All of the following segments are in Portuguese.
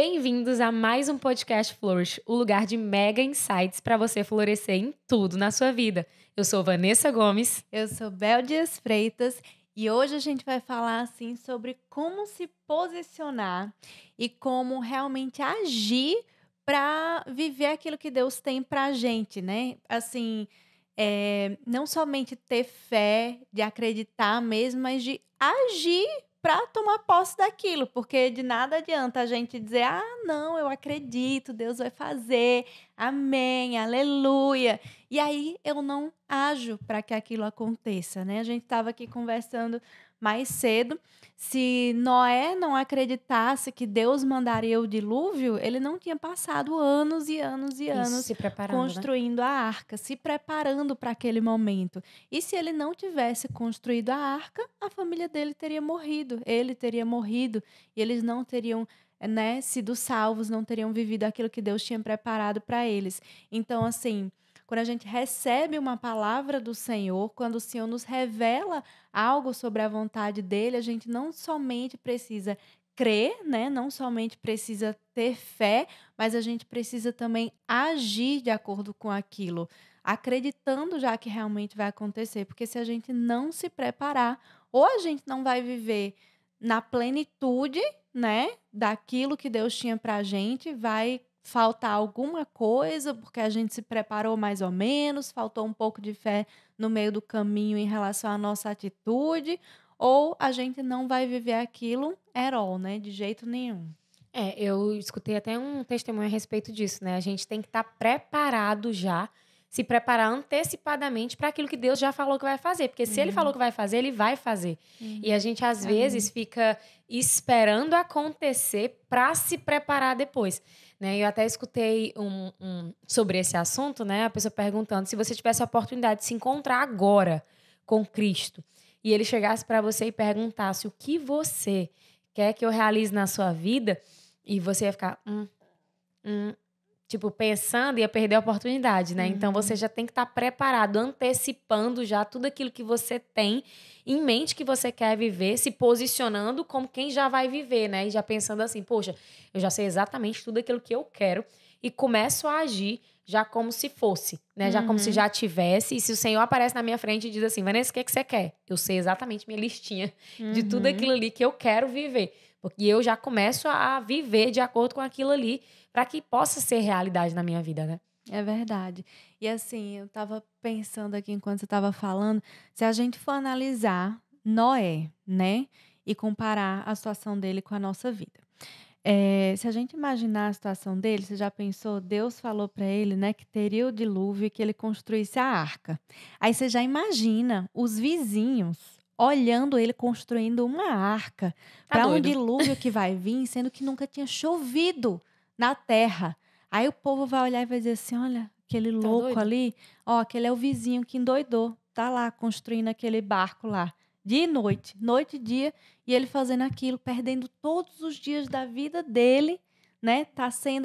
Bem-vindos a mais um podcast Flourish, o lugar de mega insights para você florescer em tudo na sua vida. Eu sou Vanessa Gomes. Eu sou Bel Dias Freitas e hoje a gente vai falar assim sobre como se posicionar e como realmente agir para viver aquilo que Deus tem para a gente, né? Assim, não somente ter fé, de acreditar mesmo, mas de agir para tomar posse daquilo, porque de nada adianta a gente dizer: "Ah, não, eu acredito, Deus vai fazer, amém, aleluia", e aí eu não ajo para que aquilo aconteça, né. A gente estava aqui conversando mais cedo, se Noé não acreditasse que Deus mandaria o dilúvio, ele não tinha passado anos e anos e Isso, anos se preparando, né? construindo a arca, se preparando para aquele momento. E se ele não tivesse construído a arca, a família dele teria morrido, ele teria morrido, e eles não teriam, né, sido salvos, não teriam vivido aquilo que Deus tinha preparado para eles. Então, assim, quando a gente recebe uma palavra do Senhor, quando o Senhor nos revela algo sobre a vontade dele, a gente não somente precisa crer, né, não somente precisa ter fé, mas a gente precisa também agir de acordo com aquilo, acreditando já que realmente vai acontecer, porque se a gente não se preparar, ou a gente não vai viver na plenitude, né, daquilo que Deus tinha pra gente, vai faltar alguma coisa, porque a gente se preparou mais ou menos, faltou um pouco de fé no meio do caminho em relação à nossa atitude, ou a gente não vai viver aquilo at all, né, de jeito nenhum. Eu escutei até um testemunho a respeito disso, né? A gente tem que estar preparado já, se preparar antecipadamente para aquilo que Deus já falou que vai fazer. Porque se Ele falou Uhum, que vai fazer, Ele vai fazer. E a uhum. gente, às vezes, Amém. fica esperando acontecer para se preparar depois. Né? Eu até escutei sobre esse assunto, né? A pessoa perguntando se você tivesse a oportunidade de se encontrar agora com Cristo e Ele chegasse para você e perguntasse o que você quer que eu realize na sua vida. E você ia ficar, tipo, pensando, ia perder a oportunidade, né? Então você Uhum. já tem que estar preparado, antecipando já tudo aquilo que você tem em mente que você quer viver, se posicionando como quem já vai viver, né? E já pensando assim, poxa, eu já sei exatamente tudo aquilo que eu quero e começo a agir já como se fosse, né? Já como se Uhum. já tivesse. E se o Senhor aparece na minha frente e diz assim, Vanessa, o que você quer? Eu sei exatamente minha listinha de tudo Uhum. aquilo ali que eu quero viver. Porque eu já começo a viver de acordo com aquilo ali para que possa ser realidade na minha vida, né? É verdade. E assim, eu estava pensando aqui enquanto você estava falando, se a gente for analisar Noé, né, e comparar a situação dele com a nossa vida. Se a gente imaginar a situação dele, você já pensou, Deus falou para ele, né, que teria o dilúvio e que ele construísse a arca. Aí você já imagina os vizinhos olhando ele construindo uma arca Tá para um doido? dilúvio que vai vir, sendo que nunca tinha chovido na terra. Aí o povo vai olhar e vai dizer assim: "Olha, aquele Tá louco doido? ali, ó, aquele é o vizinho que endoidou, tá lá construindo aquele barco lá, dia e noite, noite e dia, e ele fazendo aquilo, perdendo todos os dias da vida dele, né,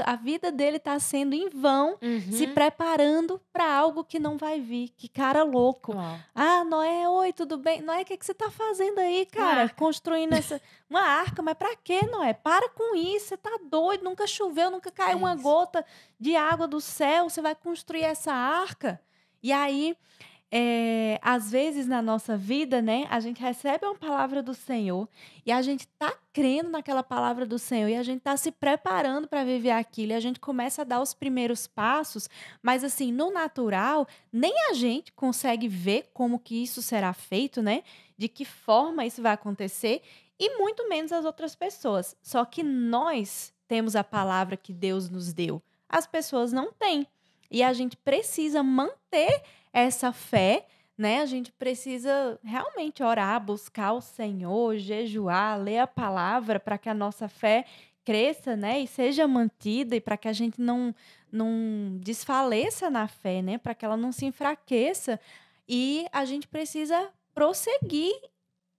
a vida dele tá sendo em vão, se Uhum. preparando para algo que não vai vir. Que cara louco. Uau. Ah, Noé, oi, tudo bem? Noé, o que que você tá fazendo aí, Uma cara? arca. Construindo uma arca, mas para quê, Noé? Para com isso, você tá doido, nunca choveu, nunca caiu É uma isso. gota de água do céu, você vai construir essa arca?" E aí às vezes na nossa vida, né, a gente recebe uma palavra do Senhor e a gente tá crendo naquela palavra do Senhor e a gente tá se preparando para viver aquilo e a gente começa a dar os primeiros passos, mas assim, no natural, nem a gente consegue ver como que isso será feito, né, de que forma isso vai acontecer e muito menos as outras pessoas. Só que nós temos a palavra que Deus nos deu, as pessoas não têm. E a gente precisa manter essa fé, né, a gente precisa realmente orar, buscar o Senhor, jejuar, ler a palavra para que a nossa fé cresça, né, e seja mantida e para que a gente não desfaleça na fé, né, para que ela não se enfraqueça. E a gente precisa prosseguir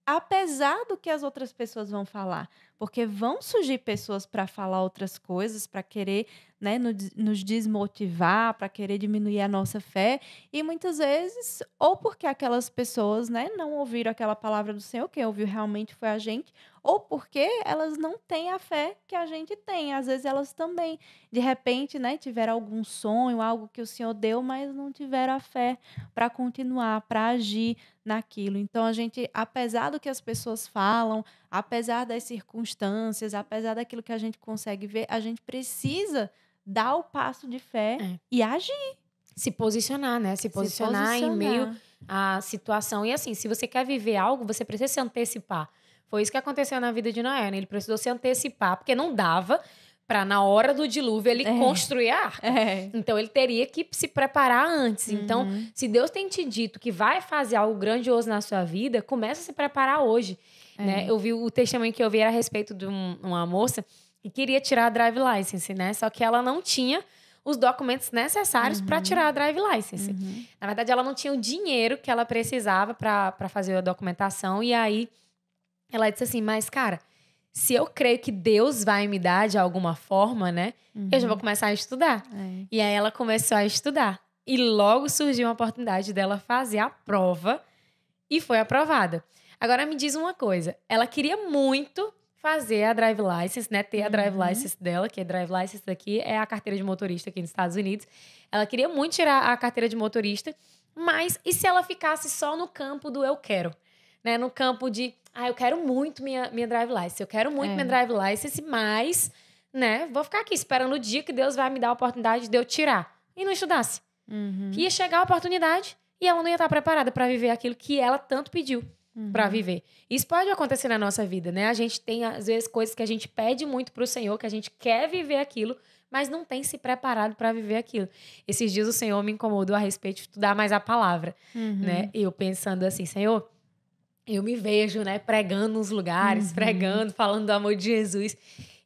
apesar do que as outras pessoas vão falar, porque vão surgir pessoas para falar outras coisas, para querer, né, nos desmotivar, para querer diminuir a nossa fé, e muitas vezes, ou porque aquelas pessoas, né, não ouviram aquela palavra do Senhor, quem ouviu realmente foi a gente, ou porque elas não têm a fé que a gente tem. Às vezes elas também, de repente, né, tiveram algum sonho, algo que o Senhor deu, mas não tiveram a fé para continuar, para agir naquilo. Então a gente, apesar do que as pessoas falam, apesar das circunstâncias, apesar daquilo que a gente consegue ver, a gente precisa dar o passo de fé É. e agir. Se posicionar, né? Se posicionar em meio à situação. E assim, se você quer viver algo, você precisa se antecipar. Foi isso que aconteceu na vida de Noé, né? Ele precisou se antecipar, porque não dava para, na hora do dilúvio, ele construir a arca. Então, ele teria que se preparar antes. Então, se Deus tem te dito que vai fazer algo grandioso na sua vida, começa a se preparar hoje. Né? Eu vi o testemunho que eu vi era a respeito de uma moça que queria tirar a drive license, né? Só que ela não tinha os documentos necessários para tirar a drive license. Na verdade, ela não tinha o dinheiro que ela precisava para fazer a documentação. E aí, ela disse assim, mas, cara, se eu creio que Deus vai me dar de alguma forma, né? Eu já vou começar a estudar. E aí, ela começou a estudar. E logo surgiu uma oportunidade dela fazer a prova e foi aprovada. Agora, me diz uma coisa. Ela queria muito fazer a drive license, né? Ter a drive license dela, que a drive license daqui é a carteira de motorista aqui nos Estados Unidos. Ela queria muito tirar a carteira de motorista, mas e se ela ficasse só no campo do eu quero? Né? No campo de, eu quero muito minha drive license, eu quero muito minha drive license, mas, né, vou ficar aqui esperando o dia que Deus vai me dar a oportunidade de eu tirar. E não estudasse. Ia chegar a oportunidade e ela não ia estar preparada para viver aquilo que ela tanto pediu para viver. Isso pode acontecer na nossa vida, né? A gente tem, às vezes, coisas que a gente pede muito pro Senhor, que a gente quer viver aquilo, mas não tem se preparado para viver aquilo. Esses dias o Senhor me incomodou a respeito de estudar mais a palavra, né? Eu pensando assim, Senhor, eu me vejo, né, pregando nos lugares, pregando, falando do amor de Jesus.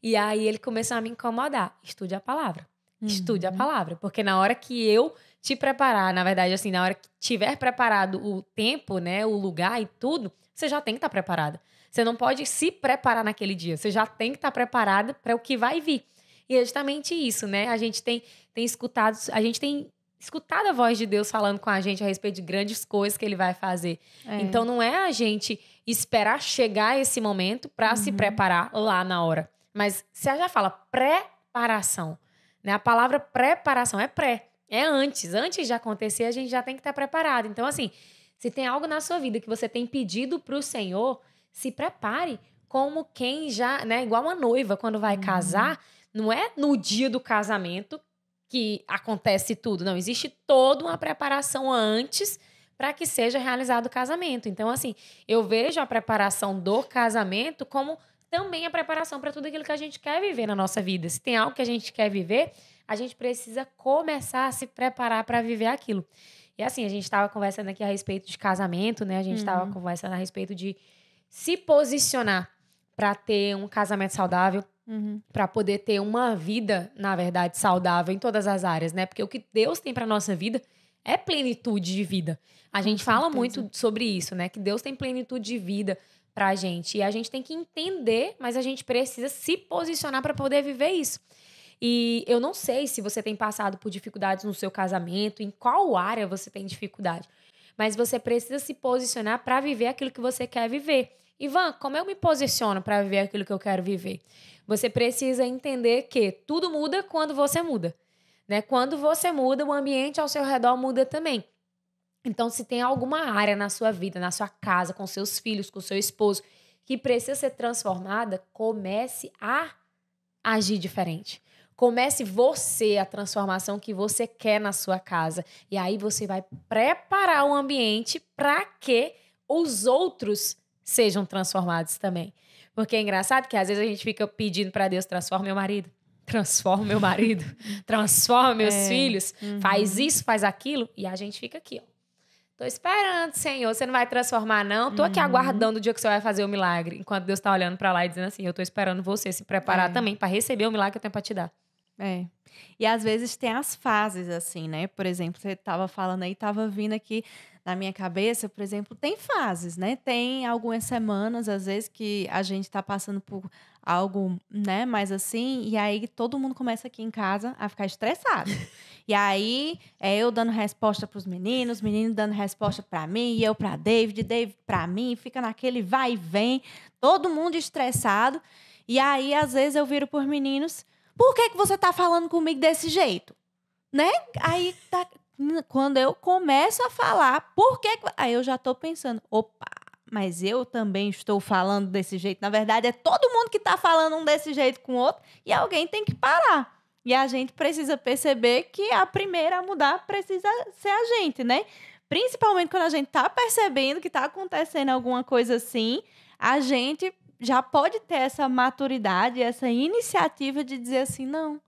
E aí ele começou a me incomodar. Estude a palavra. Estude a palavra. Porque na hora que eu te preparar, na verdade, assim, na hora que tiver preparado o tempo, né, o lugar e tudo, você já tem que estar preparada. Você não pode se preparar naquele dia. Você já tem que estar preparada para o que vai vir. E é justamente isso, né? A gente tem escutado a voz de Deus falando com a gente a respeito de grandes coisas que ele vai fazer. Então, não é a gente esperar chegar esse momento para se preparar lá na hora. Mas você já fala preparação, né? A palavra preparação é pré. É antes. Antes de acontecer, a gente já tem que estar preparado. Então, assim, se tem algo na sua vida que você tem pedido para o Senhor, se prepare como quem já, né? Igual uma noiva quando vai casar, não é no dia do casamento que acontece tudo. Não, existe toda uma preparação antes para que seja realizado o casamento. Então, assim, eu vejo a preparação do casamento como também a preparação para tudo aquilo que a gente quer viver na nossa vida. Se tem algo que a gente quer viver, a gente precisa começar a se preparar para viver aquilo. E assim, a gente estava conversando aqui a respeito de casamento, né? A gente estava conversando a respeito de se posicionar para ter um casamento saudável, para poder ter uma vida, na verdade, saudável em todas as áreas, né? Porque o que Deus tem para nossa vida é plenitude de vida. A gente fala muito sobre isso, né? Que Deus tem plenitude de vida pra gente. E a gente tem que entender, mas a gente precisa se posicionar para poder viver isso. E eu não sei se você tem passado por dificuldades no seu casamento, em qual área você tem dificuldade, mas você precisa se posicionar para viver aquilo que você quer viver. Ivan, como eu me posiciono para viver aquilo que eu quero viver? Você precisa entender que tudo muda quando você muda, né? Quando você muda, o ambiente ao seu redor muda também. Então, se tem alguma área na sua vida, na sua casa, com seus filhos, com seu esposo, que precisa ser transformada, comece a agir diferente. Comece você a transformação que você quer na sua casa. E aí você vai preparar o ambiente para que os outros sejam transformados também. Porque é engraçado que às vezes a gente fica pedindo para Deus, transforma meu marido, transforma meus filhos, faz isso, faz aquilo, e a gente fica aqui, ó. Tô esperando, Senhor, você não vai transformar, não? Tô aqui aguardando o dia que você vai fazer o milagre, enquanto Deus tá olhando para lá e dizendo assim, eu tô esperando você se preparar também para receber o milagre que eu tenho para te dar. E às vezes tem as fases, assim, né? Por exemplo, você tava falando aí, tava vindo aqui na minha cabeça, por exemplo, tem fases, né? Tem algumas semanas, às vezes, que a gente está passando por algo, né, mais assim, e aí todo mundo começa aqui em casa a ficar estressado. E aí é eu dando resposta para os meninos dando resposta para mim, e eu para David para mim, fica naquele vai e vem, todo mundo estressado. E aí, às vezes, eu viro por meninos, por que você tá falando comigo desse jeito? Né? Aí tá. Quando eu começo a falar, por que... Aí eu já tô pensando, opa, mas eu também estou falando desse jeito. Na verdade, é todo mundo que tá falando um desse jeito com o outro e alguém tem que parar. E a gente precisa perceber que a primeira a mudar precisa ser a gente, né? Principalmente quando a gente tá percebendo que tá acontecendo alguma coisa assim, a gente já pode ter essa maturidade, essa iniciativa de dizer assim, não,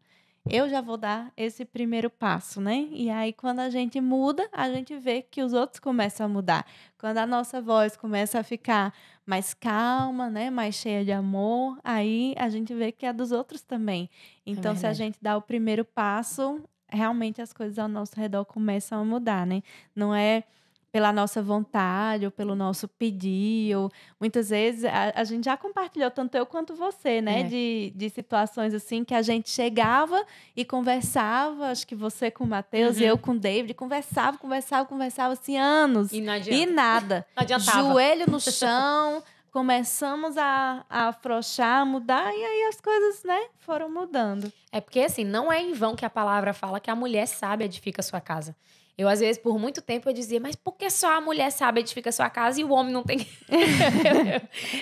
eu já vou dar esse primeiro passo, né? E aí, quando a gente muda, a gente vê que os outros começam a mudar. Quando a nossa voz começa a ficar mais calma, né? Mais cheia de amor, aí a gente vê que é dos outros também. Então, se a gente dá o primeiro passo, realmente as coisas ao nosso redor começam a mudar, né? Não é pela nossa vontade ou pelo nosso pedir, ou muitas vezes a gente já compartilhou, tanto eu quanto você, né? De situações assim que a gente chegava e conversava, acho que você com o Matheus e eu com o David, conversava assim, anos. E não E nada. Não adiantava. Joelho no chão, começamos a afrouxar, a mudar, e aí as coisas, né, foram mudando. É porque, assim, não é em vão que a palavra fala que a mulher sábia edifica a sua casa. Eu, às vezes, por muito tempo, eu dizia, mas por que só a mulher sábia edifica a sua casa e o homem não tem...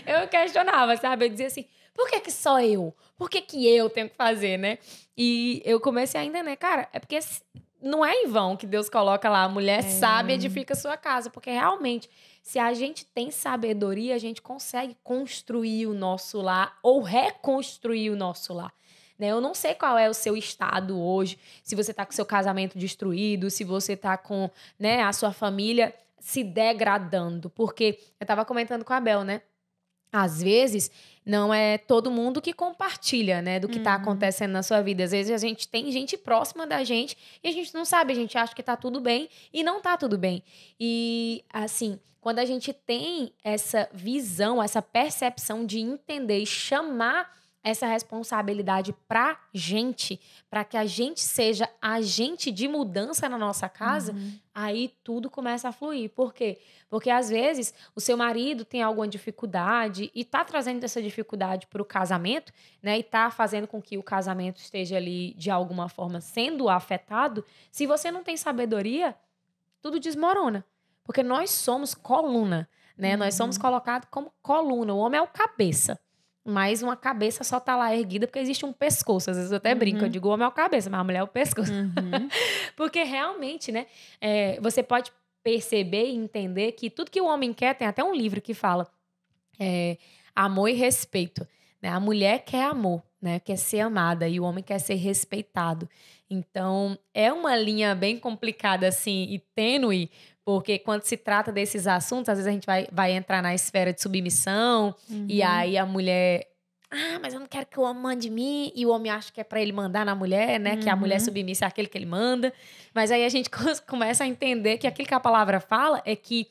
eu questionava, sabe? Eu dizia assim, por que só eu? Por que eu tenho que fazer, né? E eu comecei a entender, cara, é porque não é em vão que Deus coloca lá, a mulher sábia edifica a sua casa, porque realmente, se a gente tem sabedoria, a gente consegue construir o nosso lar ou reconstruir o nosso lar. Eu não sei qual é o seu estado hoje, se você está com seu casamento destruído, se você está com, né, a sua família se degradando. Porque eu estava comentando com a Bel, né? Às vezes, não é todo mundo que compartilha, né, do que está acontecendo na sua vida. Às vezes, a gente tem gente próxima da gente e a gente não sabe, a gente acha que está tudo bem e não está tudo bem. E, assim, quando a gente tem essa visão, essa percepção de entender e chamar essa responsabilidade pra gente, para que a gente seja agente de mudança na nossa casa, aí tudo começa a fluir. Por quê? Porque às vezes o seu marido tem alguma dificuldade e tá trazendo essa dificuldade para o casamento, né? E tá fazendo com que o casamento esteja ali de alguma forma sendo afetado. Se você não tem sabedoria, tudo desmorona. Porque nós somos coluna, né? Nós somos colocados como coluna. O homem é o cabeça. Mas uma cabeça só tá lá erguida porque existe um pescoço. Às vezes eu até brinco, eu digo o homem é o cabeça, mas a mulher é o pescoço. Porque realmente, né, você pode perceber e entender que tudo que o homem quer, tem até um livro que fala amor e respeito. Né? A mulher quer amor, né? Quer ser amada, e o homem quer ser respeitado. Então, é uma linha bem complicada assim e tênue, porque quando se trata desses assuntos, às vezes a gente vai entrar na esfera de submissão, e aí a mulher... mas eu não quero que o homem mande em mim. E o homem acha que é pra ele mandar na mulher, né? Que a mulher submissa é aquele que ele manda. Mas aí a gente começa a entender que aquilo que a palavra fala é que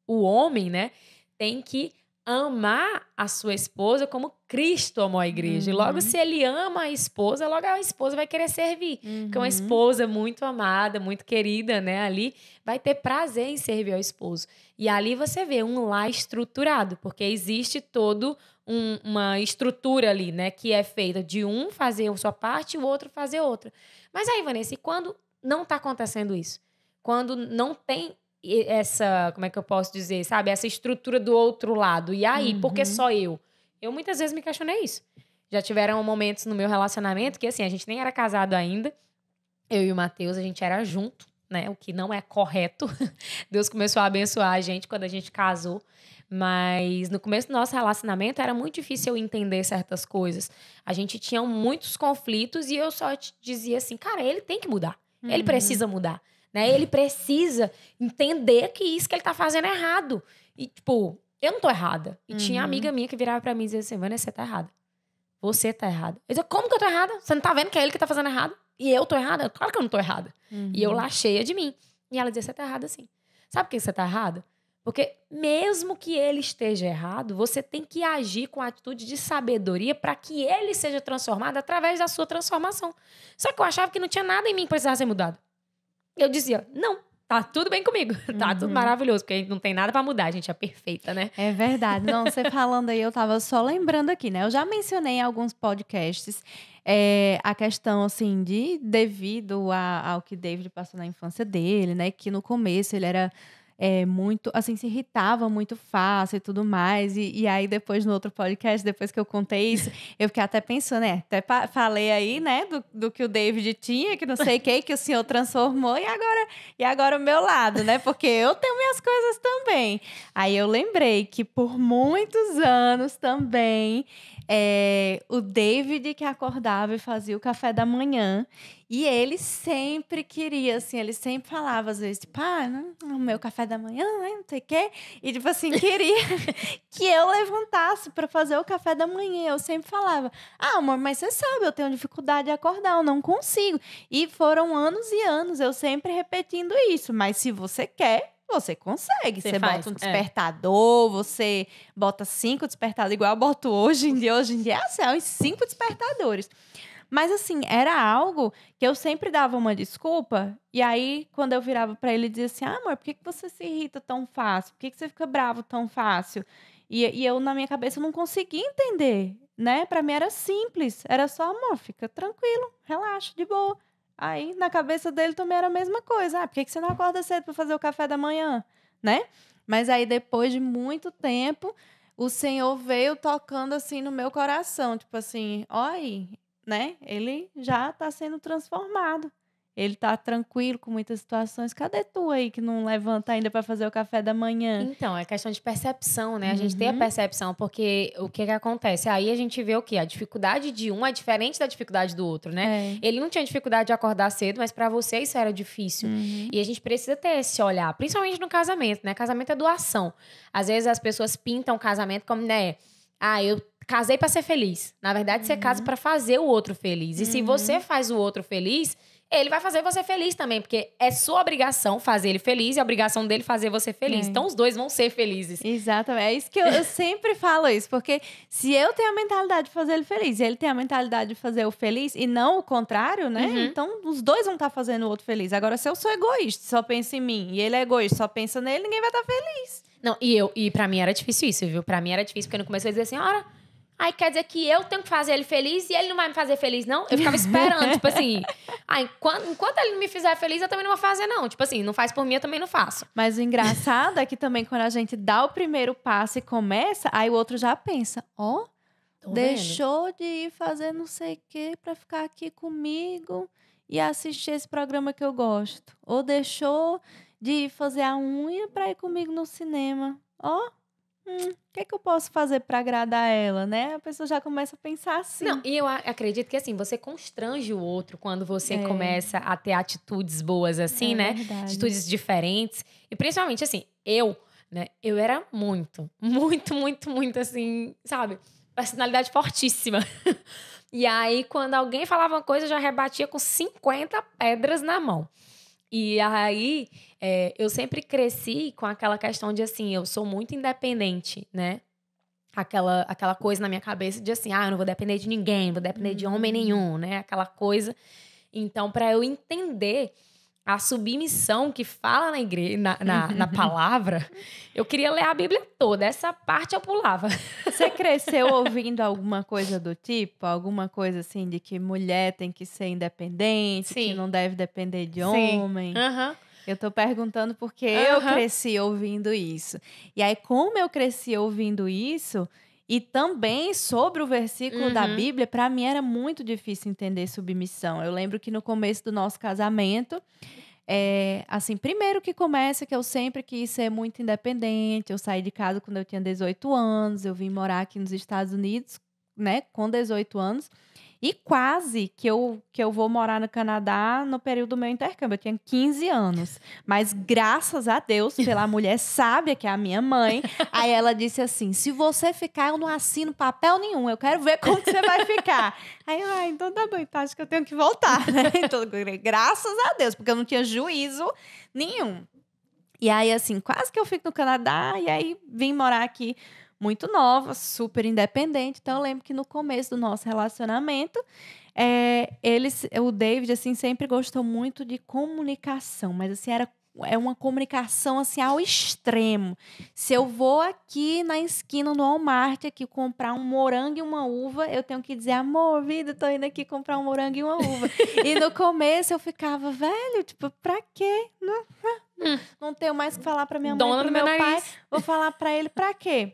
o homem, né, tem que amar a sua esposa como Cristo amou a igreja. E logo, se ele ama a esposa, logo a esposa vai querer servir. Porque uma esposa muito amada, muito querida, né, ali, vai ter prazer em servir ao esposo. E ali você vê um lar estruturado, porque existe todo uma estrutura ali, né, que é feita de um fazer a sua parte e o outro fazer outra. Mas aí, Vanessa, e quando não está acontecendo isso? Quando não tem essa, como é que eu posso dizer, sabe? Essa estrutura do outro lado. E aí, por que só eu? Eu muitas vezes me questionei isso. Já tiveram momentos no meu relacionamento que, assim, a gente nem era casado ainda. Eu e o Matheus, a gente era junto, né? O que não é correto. Deus começou a abençoar a gente quando a gente casou. Mas no começo do nosso relacionamento era muito difícil eu entender certas coisas. A gente tinha muitos conflitos e eu só te dizia assim, cara, ele tem que mudar. Ele precisa mudar. Né? Ele precisa entender que isso que ele tá fazendo é errado. E, tipo, eu não tô errada. E tinha amiga minha que virava pra mim e dizia assim, Vanessa, você tá errada. Você tá errada. Eu dizia, como que eu tô errada? Você não tá vendo que é ele que tá fazendo errado? E eu tô errada? Claro que eu não tô errada. E eu lá cheia de mim. E ela dizia, você tá errada sim. Sabe por que você tá errado? Porque mesmo que ele esteja errado, você tem que agir com atitude de sabedoria para que ele seja transformado através da sua transformação. Só que eu achava que não tinha nada em mim que precisasse ser mudado. Eu dizia, não, tá tudo bem comigo. Tá tudo maravilhoso, porque a gente não tem nada pra mudar, a gente é perfeita, né? É verdade. Não, você falando aí, eu tava só lembrando aqui, né? Eu já mencionei em alguns podcasts a questão, assim, de devido ao que David passou na infância dele, né? Que no começo ele era muito, assim, se irritava muito fácil e tudo mais. E aí, depois, no outro podcast, depois que eu contei isso, eu fiquei até pensando, até falei aí, né, do que o David tinha, que não sei o que o senhor transformou, e agora o meu lado, né? Porque eu tenho minhas coisas também. Aí eu lembrei que por muitos anos também, o David que acordava e fazia o café da manhã. E ele sempre queria, assim, ele sempre falava, às vezes, tipo, o meu café da manhã, né, não sei o quê. E, tipo assim, queria que eu levantasse para fazer o café da manhã. Eu sempre falava, amor, mas você sabe, eu tenho dificuldade de acordar, eu não consigo. E foram anos e anos eu sempre repetindo isso. Mas se você quer, você consegue. Você bota um despertador, você bota 5 despertadores, igual eu boto hoje em dia. Hoje em dia é assim, uns 5 despertadores. Mas, assim, era algo que eu sempre dava uma desculpa. E aí, quando eu virava pra ele, dizia assim, amor, por que você se irrita tão fácil? Por que você fica bravo tão fácil? E eu, na minha cabeça, não conseguia entender, né? Pra mim era simples. Era só, amor, fica tranquilo, relaxa, de boa. Aí, na cabeça dele também era a mesma coisa. Por que você não acorda cedo pra fazer o café da manhã? Né? Mas aí, depois de muito tempo, o Senhor veio tocando, assim, no meu coração. Tipo assim, olha, né? Ele já está sendo transformado. Ele está tranquilo com muitas situações. Cadê tu aí que não levanta ainda para fazer o café da manhã? Então, é questão de percepção, né? A gente tem a percepção, porque o que acontece? Aí a gente vê o quê? A dificuldade de um é diferente da dificuldade do outro, né? Ele não tinha dificuldade de acordar cedo, mas para você isso era difícil. E a gente precisa ter esse olhar, principalmente no casamento, né? Casamento é doação. Às vezes as pessoas pintam o casamento como, né? Eu casei para ser feliz. Na verdade, você casa para fazer o outro feliz. E se você faz o outro feliz, ele vai fazer você feliz também, porque é sua obrigação fazer ele feliz e a obrigação dele fazer você feliz. Então, os dois vão ser felizes. Exatamente. É isso que eu sempre falo isso, porque se eu tenho a mentalidade de fazer ele feliz e ele tem a mentalidade de fazer o feliz e não o contrário, né? Então, os dois vão estar fazendo o outro feliz. Agora, se eu sou egoísta, só penso em mim, e ele é egoísta, só pensa nele, ninguém vai estar feliz. Não, e pra mim era difícil isso, viu? Pra mim era difícil, porque no começo eu dizia assim, ora... Aí quer dizer que eu tenho que fazer ele feliz e ele não vai me fazer feliz, não? Eu ficava esperando, tipo assim... enquanto ele não me fizer feliz, eu também não vou fazer, não. Tipo assim, não faz por mim, eu também não faço. Mas o engraçado é que também quando a gente dá o primeiro passo e começa, aí o outro já pensa, deixou de ir fazer não sei o quê pra ficar aqui comigo e assistir esse programa que eu gosto. Ou deixou de ir fazer a unha pra ir comigo no cinema. O que eu posso fazer para agradar ela, né? A pessoa já começa a pensar assim. Não, e eu acredito que assim, você constrange o outro quando você começa a ter atitudes boas assim, né? Verdade. Atitudes diferentes. E principalmente assim, eu era muito, muito, muito, muito assim, sabe? Personalidade fortíssima. E aí, quando alguém falava uma coisa, eu já rebatia com 50 pedras na mão. E aí, eu sempre cresci com aquela questão de, assim, eu sou muito independente, né? Aquela coisa na minha cabeça de, assim, eu não vou depender de ninguém, não vou depender de homem nenhum, né? Aquela coisa. Então, para eu entender a submissão que fala na igreja, na palavra, eu queria ler a Bíblia toda. Essa parte eu pulava. Você cresceu ouvindo alguma coisa do tipo? Alguma coisa assim de que mulher tem que ser independente, que não deve depender de homem? Eu tô perguntando porque eu cresci ouvindo isso. E aí, como eu cresci ouvindo isso, e também sobre o versículo da Bíblia, para mim era muito difícil entender submissão. Eu lembro que no começo do nosso casamento, assim, primeiro que começa que eu sempre quis ser muito independente. Eu saí de casa quando eu tinha 18 anos, eu vim morar aqui nos Estados Unidos, né, com 18 anos. E quase que eu vou morar no Canadá no período do meu intercâmbio. Eu tinha 15 anos. Mas graças a Deus, pela mulher sábia, que é a minha mãe, aí ela disse assim, se você ficar, eu não assino papel nenhum. Eu quero ver como que você vai ficar. Aí eu, então tá bom, então acho que eu tenho que voltar, né? Então, graças a Deus, porque eu não tinha juízo nenhum. E aí, assim, quase que eu fico no Canadá, e aí vim morar aqui muito nova, super independente. Então, eu lembro que no começo do nosso relacionamento, o David, assim, sempre gostou muito de comunicação, mas, assim, é uma comunicação, assim, ao extremo. Se eu vou aqui na esquina do Walmart aqui comprar um morango e uma uva, eu tenho que dizer, amor, vida, tô indo aqui comprar um morango e uma uva. E no começo eu ficava, velho, tipo, pra quê? Não tenho mais o que falar pra minha mãe, Dona pro do meu meu pai, nariz. vou falar pra ele pra quê?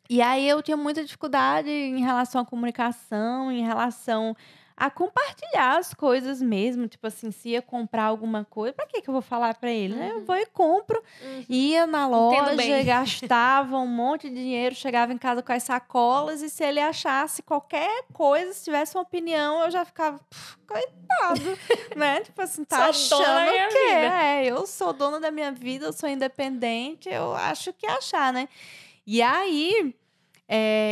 E aí eu tinha muita dificuldade em relação à comunicação, em relação a compartilhar as coisas mesmo, tipo assim, se ia comprar alguma coisa, pra que eu vou falar pra ele, né? Eu vou e compro, ia na Entendo loja, bem. gastava um monte de dinheiro, chegava em casa com as sacolas, e se ele achasse qualquer coisa, se tivesse uma opinião, eu já ficava, coitado, né? Tipo assim, tá Sou dona da achando minha que vida. eu sou dona da minha vida, eu sou independente, eu acho que achar, né? E aí,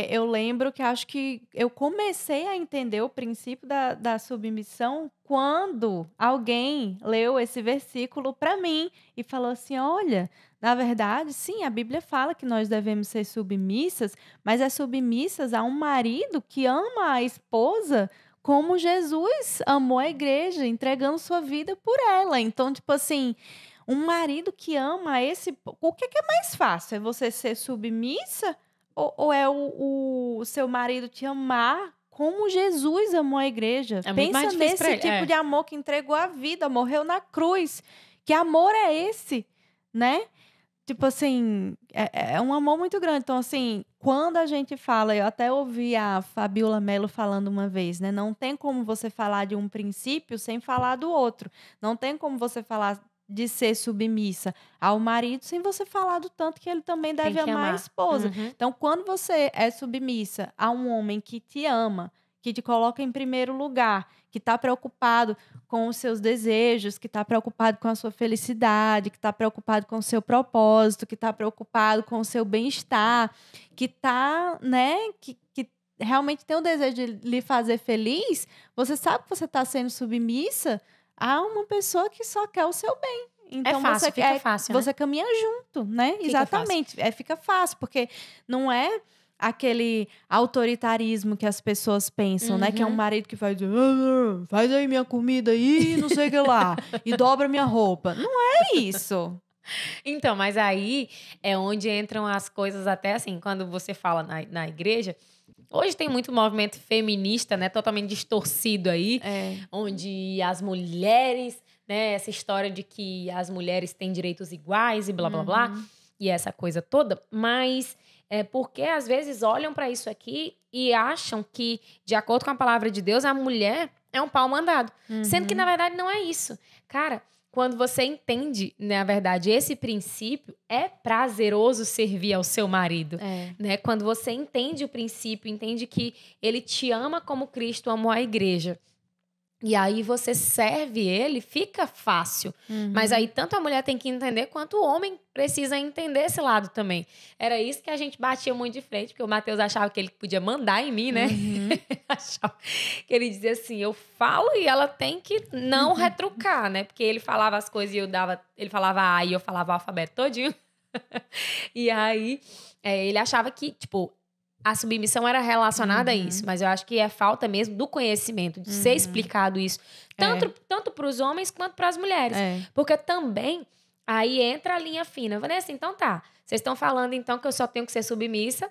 eu lembro que acho que eu comecei a entender o princípio da submissão quando alguém leu esse versículo para mim e falou assim: olha, na verdade, sim, a Bíblia fala que nós devemos ser submissas, mas é submissas a um marido que ama a esposa como Jesus amou a igreja, entregando sua vida por ela. Então, tipo assim, um marido que ama o que é mais fácil? É você ser submissa? Ou é o seu marido te amar como Jesus amou a igreja? É muito mais Pensa difícil pra nesse ele. tipo de amor que entregou a vida, morreu na cruz. Que amor é esse, né? Tipo assim, é um amor muito grande. Então, assim, quando a gente fala, eu até ouvi a Fabiola Mello falando uma vez, né? Não tem como você falar de um princípio sem falar do outro. Não tem como você falar de ser submissa ao marido sem você falar do tanto que ele também Tem deve que amar a amar. esposa. Uhum. Então, quando você é submissa a um homem que te ama, que te coloca em primeiro lugar, que está preocupado com os seus desejos, que está preocupado com a sua felicidade, que está preocupado com o seu propósito, que está preocupado com o seu bem-estar, que está, né, que realmente tem o desejo de lhe fazer feliz, você sabe que você está sendo submissa a uma pessoa que só quer o seu bem. É Então fácil, fica fácil, né? você caminha junto, né? Fica fácil. Exatamente. Fica fácil, porque não é aquele autoritarismo que as pessoas pensam, né? Que é um Uhum. marido que faz, faz aí minha comida aí, não sei o que lá, e dobra minha roupa. Não é isso. Então, mas aí é onde entram as coisas até assim, quando você fala na igreja. Hoje tem muito movimento feminista, né? Totalmente distorcido aí, onde as mulheres, né? Essa história de que as mulheres têm direitos iguais e blá blá blá, e essa coisa toda. Mas é porque às vezes olham para isso aqui e acham que, de acordo com a palavra de Deus, a mulher é um pau mandado. Sendo que, na verdade, não é isso. Cara, quando você entende, na verdade, esse princípio, é prazeroso servir ao seu marido. Né? Quando você entende o princípio, entende que ele te ama como Cristo amou a igreja. E aí você serve ele, fica fácil. Mas aí tanto a mulher tem que entender, quanto o homem precisa entender esse lado também. Era isso que a gente batia muito de frente, porque o Matheus achava que ele podia mandar em mim, né? Achava que ele dizia assim, eu falo e ela tem que não retrucar, né? Porque ele falava as coisas e ele falava A e eu falava o alfabeto todinho. E aí ele achava que, tipo, a submissão era relacionada a isso, mas eu acho que é falta mesmo do conhecimento, de ser explicado isso, tanto para os homens quanto para as mulheres. Porque também aí entra a linha fina. Eu falei assim, então tá, vocês estão falando então que eu só tenho que ser submissa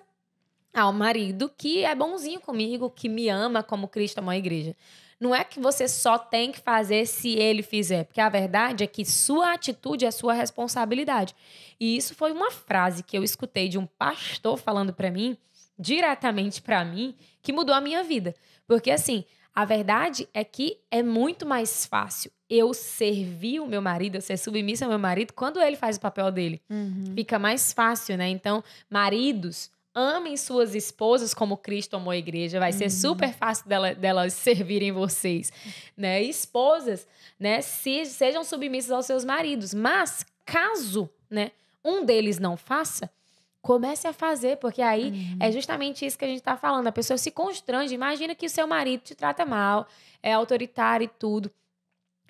ao marido que é bonzinho comigo, que me ama como Cristo amou a igreja. Não é que você só tem que fazer se ele fizer, porque a verdade é que sua atitude é sua responsabilidade. E isso foi uma frase que eu escutei de um pastor falando para mim, diretamente para mim, que mudou a minha vida. Porque assim, a verdade é que é muito mais fácil eu servir o meu marido, eu ser submissa ao meu marido, quando ele faz o papel dele. Fica mais fácil, né? Então, maridos, amem suas esposas como Cristo amou a igreja. Vai ser super fácil delas servirem vocês, né? E esposas, né? Sejam submissas aos seus maridos. Mas, caso, né, um deles não faça, comece a fazer, porque aí é justamente isso que a gente tá falando. A pessoa se constrange. Imagina que o seu marido te trata mal, é autoritário e tudo.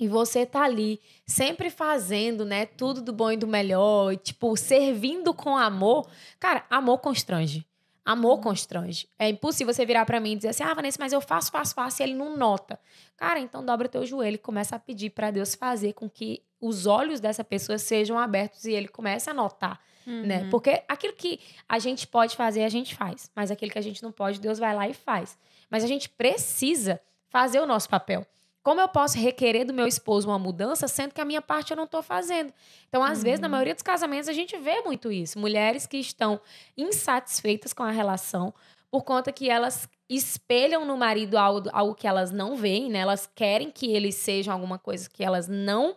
e você tá ali sempre fazendo, né, tudo do bom e do melhor, e, tipo, servindo com amor, cara, amor constrange. Amor constrange. É impossível você virar pra mim e dizer assim, Vanessa, mas eu faço, e ele não nota. Cara, então dobra teu joelho e começa a pedir pra Deus fazer com que os olhos dessa pessoa sejam abertos e ele comece a notar, né? Porque aquilo que a gente pode fazer, a gente faz. Mas aquilo que a gente não pode, Deus vai lá e faz. Mas a gente precisa fazer o nosso papel. Como eu posso requerer do meu esposo uma mudança, sendo que a minha parte eu não estou fazendo? Então, às vezes, na maioria dos casamentos, a gente vê muito isso. Mulheres que estão insatisfeitas com a relação por conta que elas espelham no marido algo que elas não veem, né? Elas querem que eles sejam alguma coisa que elas não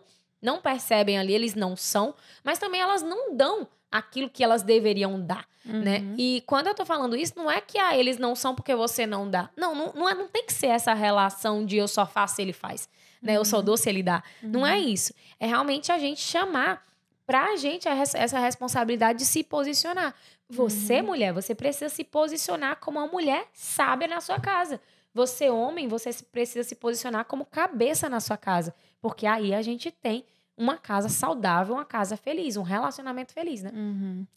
percebem ali, eles não são, mas também elas não dão aquilo que elas deveriam dar, né? E quando eu tô falando isso, não é que eles não são porque você não dá. Não tem que ser essa relação de eu só faço, ele faz, né? Eu só dou se ele dá. Não é isso. É realmente a gente chamar pra gente essa responsabilidade de se posicionar. Você, mulher, você precisa se posicionar como uma mulher sábia na sua casa. Você, homem, você precisa se posicionar como cabeça na sua casa. Porque aí a gente tem uma casa saudável, uma casa feliz, um relacionamento feliz, né?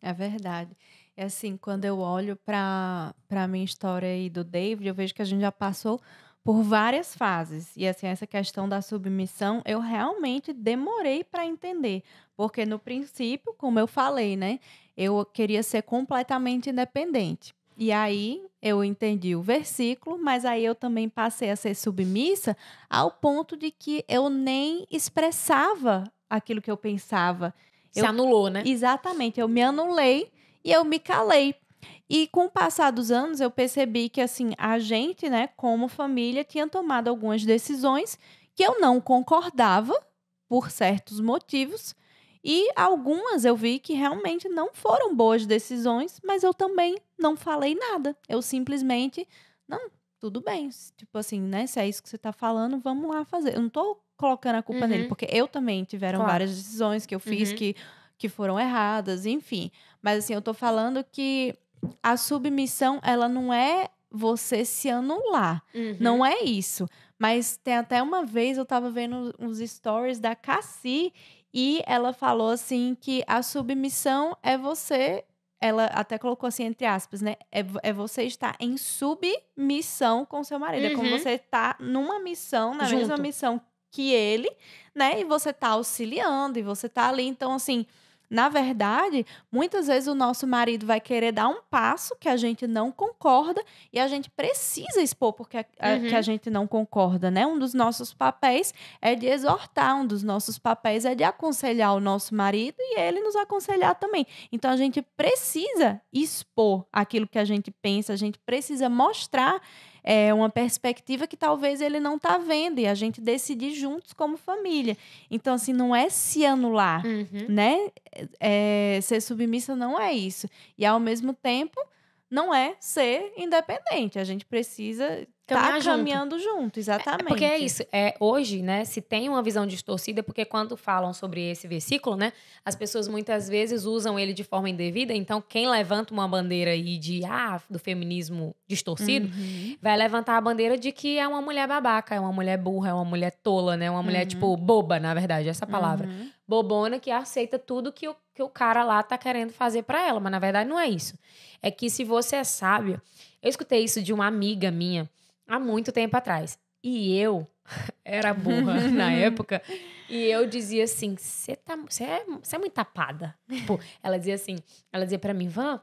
É verdade. É assim, quando eu olho para minha história aí do David, eu vejo que a gente já passou por várias fases. E assim, essa questão da submissão, eu realmente demorei para entender. Porque no princípio, como eu falei, né? Eu queria ser completamente independente. E aí eu entendi o versículo, mas aí eu também passei a ser submissa ao ponto de que eu nem expressava aquilo que eu pensava. Se anulou, né? Exatamente, eu me anulei e eu me calei. E com o passar dos anos, eu percebi que assim, a gente, né, como família, tinha tomado algumas decisões que eu não concordava por certos motivos. E algumas eu vi que realmente não foram boas decisões, mas eu também não falei nada. Eu simplesmente, não, tudo bem. Tipo assim, né? Se é isso que você tá falando, vamos lá fazer. Eu não tô colocando a culpa nele, porque eu também tiveram Claro. várias decisões que eu fiz que foram erradas, enfim. Mas assim, eu tô falando que a submissão, ela não é você se anular. Não é isso. Mas tem até uma vez, eu tava vendo uns stories da Cassi e ela falou assim que a submissão é você, ela até colocou assim entre aspas, né? É você estar em submissão com seu marido. É como você tá numa missão, na mesma Junto. missão que ele, né? E você tá auxiliando, e você tá ali. Então, assim, na verdade, muitas vezes o nosso marido vai querer dar um passo que a gente não concorda e a gente precisa expor porque que a gente não concorda, né? Um dos nossos papéis é de exortar, um dos nossos papéis é de aconselhar o nosso marido e ele nos aconselhar também. Então, a gente precisa expor aquilo que a gente pensa, a gente precisa mostrar uma perspectiva que talvez ele não está vendo e a gente decidir juntos como família. Então, assim, não é se anular, né? Ser submissa não é isso. E, ao mesmo tempo, não é ser independente. A gente precisa estar caminhando junto, exatamente. Porque é isso. Hoje, né, se tem uma visão distorcida, porque quando falam sobre esse versículo, né, as pessoas muitas vezes usam ele de forma indevida. Então, quem levanta uma bandeira aí do feminismo distorcido, vai levantar a bandeira de que é uma mulher babaca, é uma mulher burra, é uma mulher tola, né, uma mulher, tipo, boba, na verdade, essa palavra. Bobona que aceita tudo que o cara lá tá querendo fazer pra ela. Mas, na verdade, não é isso. É que se você é sábio... Eu escutei isso de uma amiga minha há muito tempo atrás. E eu era burra na época. E eu dizia assim, você é muito tapada. Tipo, ela dizia pra mim, Van,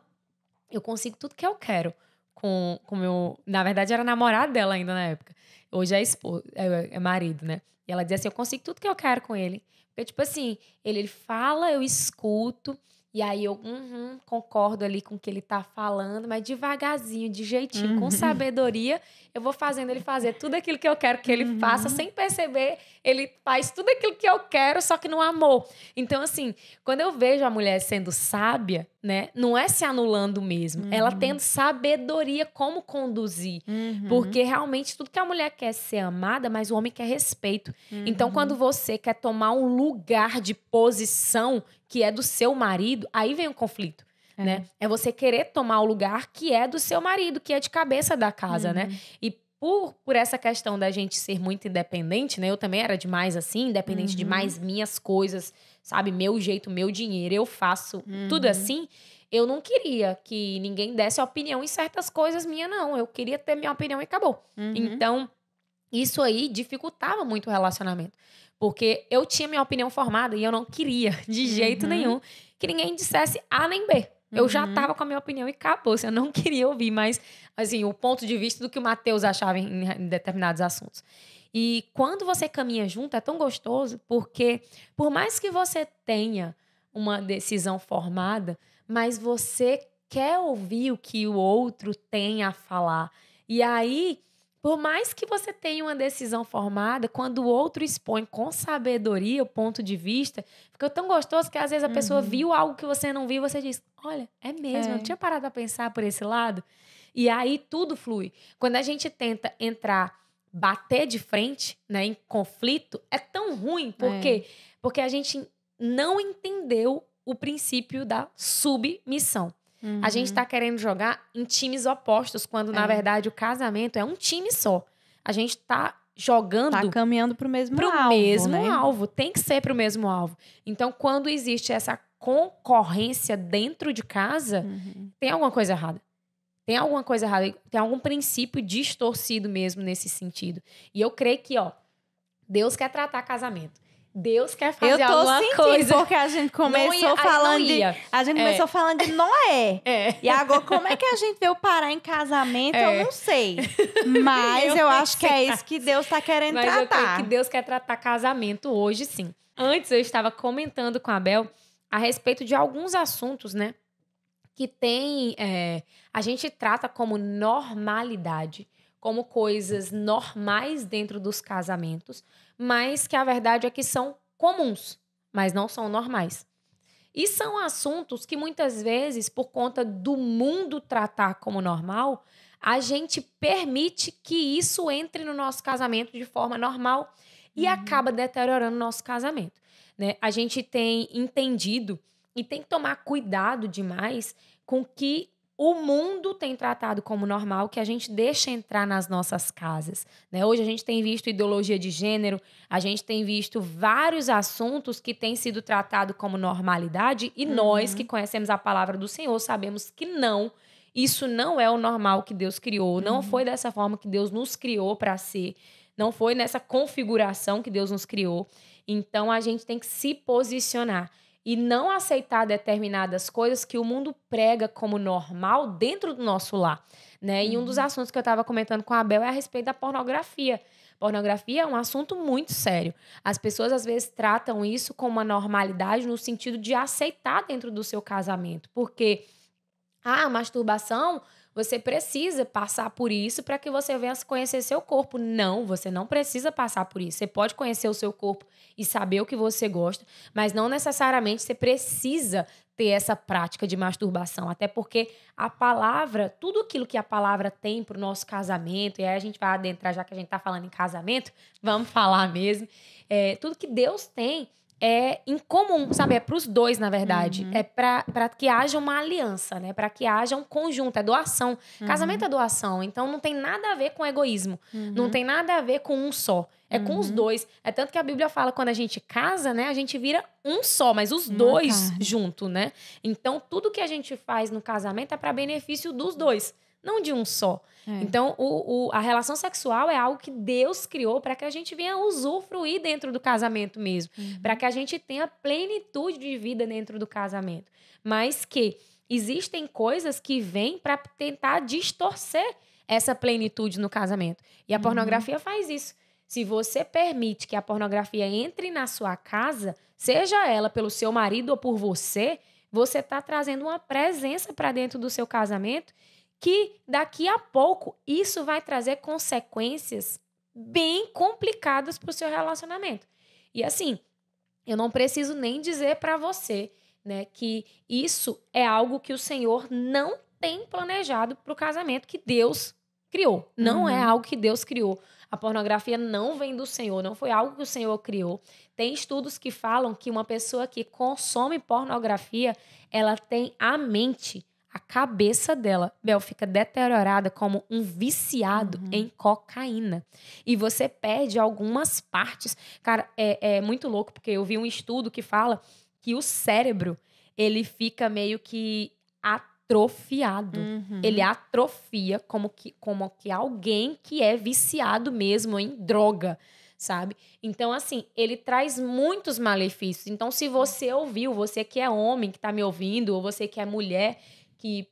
eu consigo tudo que eu quero com meu... Na verdade, era namorado dela ainda na época. Hoje é esposo, é marido, né? E ela dizia assim, eu consigo tudo que eu quero com ele. Porque, tipo assim, ele fala, eu escuto... E aí eu concordo ali com o que ele tá falando, mas devagarzinho, de jeitinho, com sabedoria, eu vou fazendo ele fazer tudo aquilo que eu quero que ele faça, sem perceber, ele faz tudo aquilo que eu quero, só que no amor. Então, assim, quando eu vejo a mulher sendo sábia, né, não é se anulando mesmo, ela tendo sabedoria como conduzir. Porque realmente tudo que a mulher quer é ser amada, mas o homem quer respeito. Então, quando você quer tomar um lugar de posição que é do seu marido, aí vem o conflito, né? É você querer tomar o lugar que é do seu marido, que é de cabeça da casa, né? E por essa questão da gente ser muito independente, né? Eu também era demais assim, independente de mais minhas coisas, sabe? Meu jeito, meu dinheiro, eu faço tudo assim. Eu não queria que ninguém desse opinião em certas coisas minhas, não. Eu queria ter minha opinião e acabou. Então, isso aí dificultava muito o relacionamento. Porque eu tinha minha opinião formada e eu não queria, de jeito nenhum, que ninguém dissesse A nem B. Eu já tava com a minha opinião e acabou. Eu não queria ouvir mais, assim, o ponto de vista do que o Matheus achava em determinados assuntos. E quando você caminha junto, é tão gostoso, porque por mais que você tenha uma decisão formada, mas você quer ouvir o que o outro tem a falar. E aí, por mais que você tenha uma decisão formada, quando o outro expõe com sabedoria o ponto de vista, fica tão gostoso que às vezes a pessoa viu algo que você não viu, você diz, olha, é mesmo, eu não tinha parado para pensar por esse lado. E aí tudo flui. Quando a gente tenta bater de frente, né, em conflito, é tão ruim. Por quê? Porque a gente não entendeu o princípio da submissão. A gente tá querendo jogar em times opostos, quando, na verdade, o casamento é um time só. A gente tá jogando... Tá caminhando pro mesmo alvo, Tem que ser pro mesmo alvo. Então, quando existe essa concorrência dentro de casa, tem alguma coisa errada. Tem alguma coisa errada. Tem algum princípio distorcido mesmo nesse sentido. E eu creio que, Deus quer tratar casamento. Deus quer fazer alguma coisa. Porque a gente começou falando de Noé. E agora, como é que a gente veio parar em casamento, eu não sei. Mas eu acho que é isso que Deus tá querendo tratar. Mas eu creio que Deus quer tratar casamento hoje, sim. Antes, eu estava comentando com a Bel a respeito de alguns assuntos, né? Que a gente trata como normalidade, como coisas normais dentro dos casamentos, mas que a verdade é que são comuns, mas não são normais. E são assuntos que muitas vezes, por conta do mundo tratar como normal, a gente permite que isso entre no nosso casamento de forma normal e acaba deteriorando o nosso casamento, né? A gente tem entendido e tem que tomar cuidado demais com que o mundo tem tratado como normal, que a gente deixa entrar nas nossas casas, né? Hoje a gente tem visto ideologia de gênero, a gente tem visto vários assuntos que têm sido tratados como normalidade e nós que conhecemos a palavra do Senhor sabemos que não, isso não é o normal que Deus criou, não foi dessa forma que Deus nos criou para ser, não foi nessa configuração que Deus nos criou. Então a gente tem que se posicionar e não aceitar determinadas coisas que o mundo prega como normal dentro do nosso lar, né? E um dos assuntos que eu estava comentando com a Abel é a respeito da pornografia. Pornografia é um assunto muito sério. As pessoas, às vezes, tratam isso como uma normalidade no sentido de aceitar dentro do seu casamento. Porque a masturbação, você precisa passar por isso para que você venha conhecer seu corpo. Não, você não precisa passar por isso. Você pode conhecer o seu corpo e saber o que você gosta, mas não necessariamente você precisa ter essa prática de masturbação. Até porque a palavra, tudo aquilo que a palavra tem para o nosso casamento, e aí a gente vai adentrar, já que a gente está falando em casamento, vamos falar mesmo, tudo que Deus tem é em comum, sabe? É para os dois, na verdade. É para que haja uma aliança, né? Para que haja um conjunto, é doação. Casamento é doação, então não tem nada a ver com egoísmo. Não tem nada a ver com um só. É com os dois. É tanto que a Bíblia fala, quando a gente casa, né? A gente vira um só, mas os dois junto, né? Então, tudo que a gente faz no casamento é para benefício dos dois, não de um só. Então, a relação sexual é algo que Deus criou para que a gente venha usufruir dentro do casamento mesmo. Para que a gente tenha plenitude de vida dentro do casamento. Mas que existem coisas que vêm para tentar distorcer essa plenitude no casamento. E a pornografia faz isso. Se você permite que a pornografia entre na sua casa, seja ela pelo seu marido ou por você, você está trazendo uma presença para dentro do seu casamento que daqui a pouco isso vai trazer consequências bem complicadas para o seu relacionamento. E assim, eu não preciso nem dizer para você, né, que isso é algo que o Senhor não tem planejado para o casamento que Deus criou. Não é algo que Deus criou. A pornografia não vem do Senhor, não foi algo que o Senhor criou. Tem estudos que falam que uma pessoa que consome pornografia, ela tem a mente a cabeça dela, Bel, fica deteriorada como um viciado em cocaína. E você perde algumas partes. Cara, é muito louco, porque eu vi um estudo que fala que o cérebro, ele fica meio que atrofiado. Ele atrofia como que alguém que é viciado mesmo em droga, sabe? Então, assim, ele traz muitos malefícios. Então, se você ouviu, você que é homem, que tá me ouvindo, ou você que é mulher, que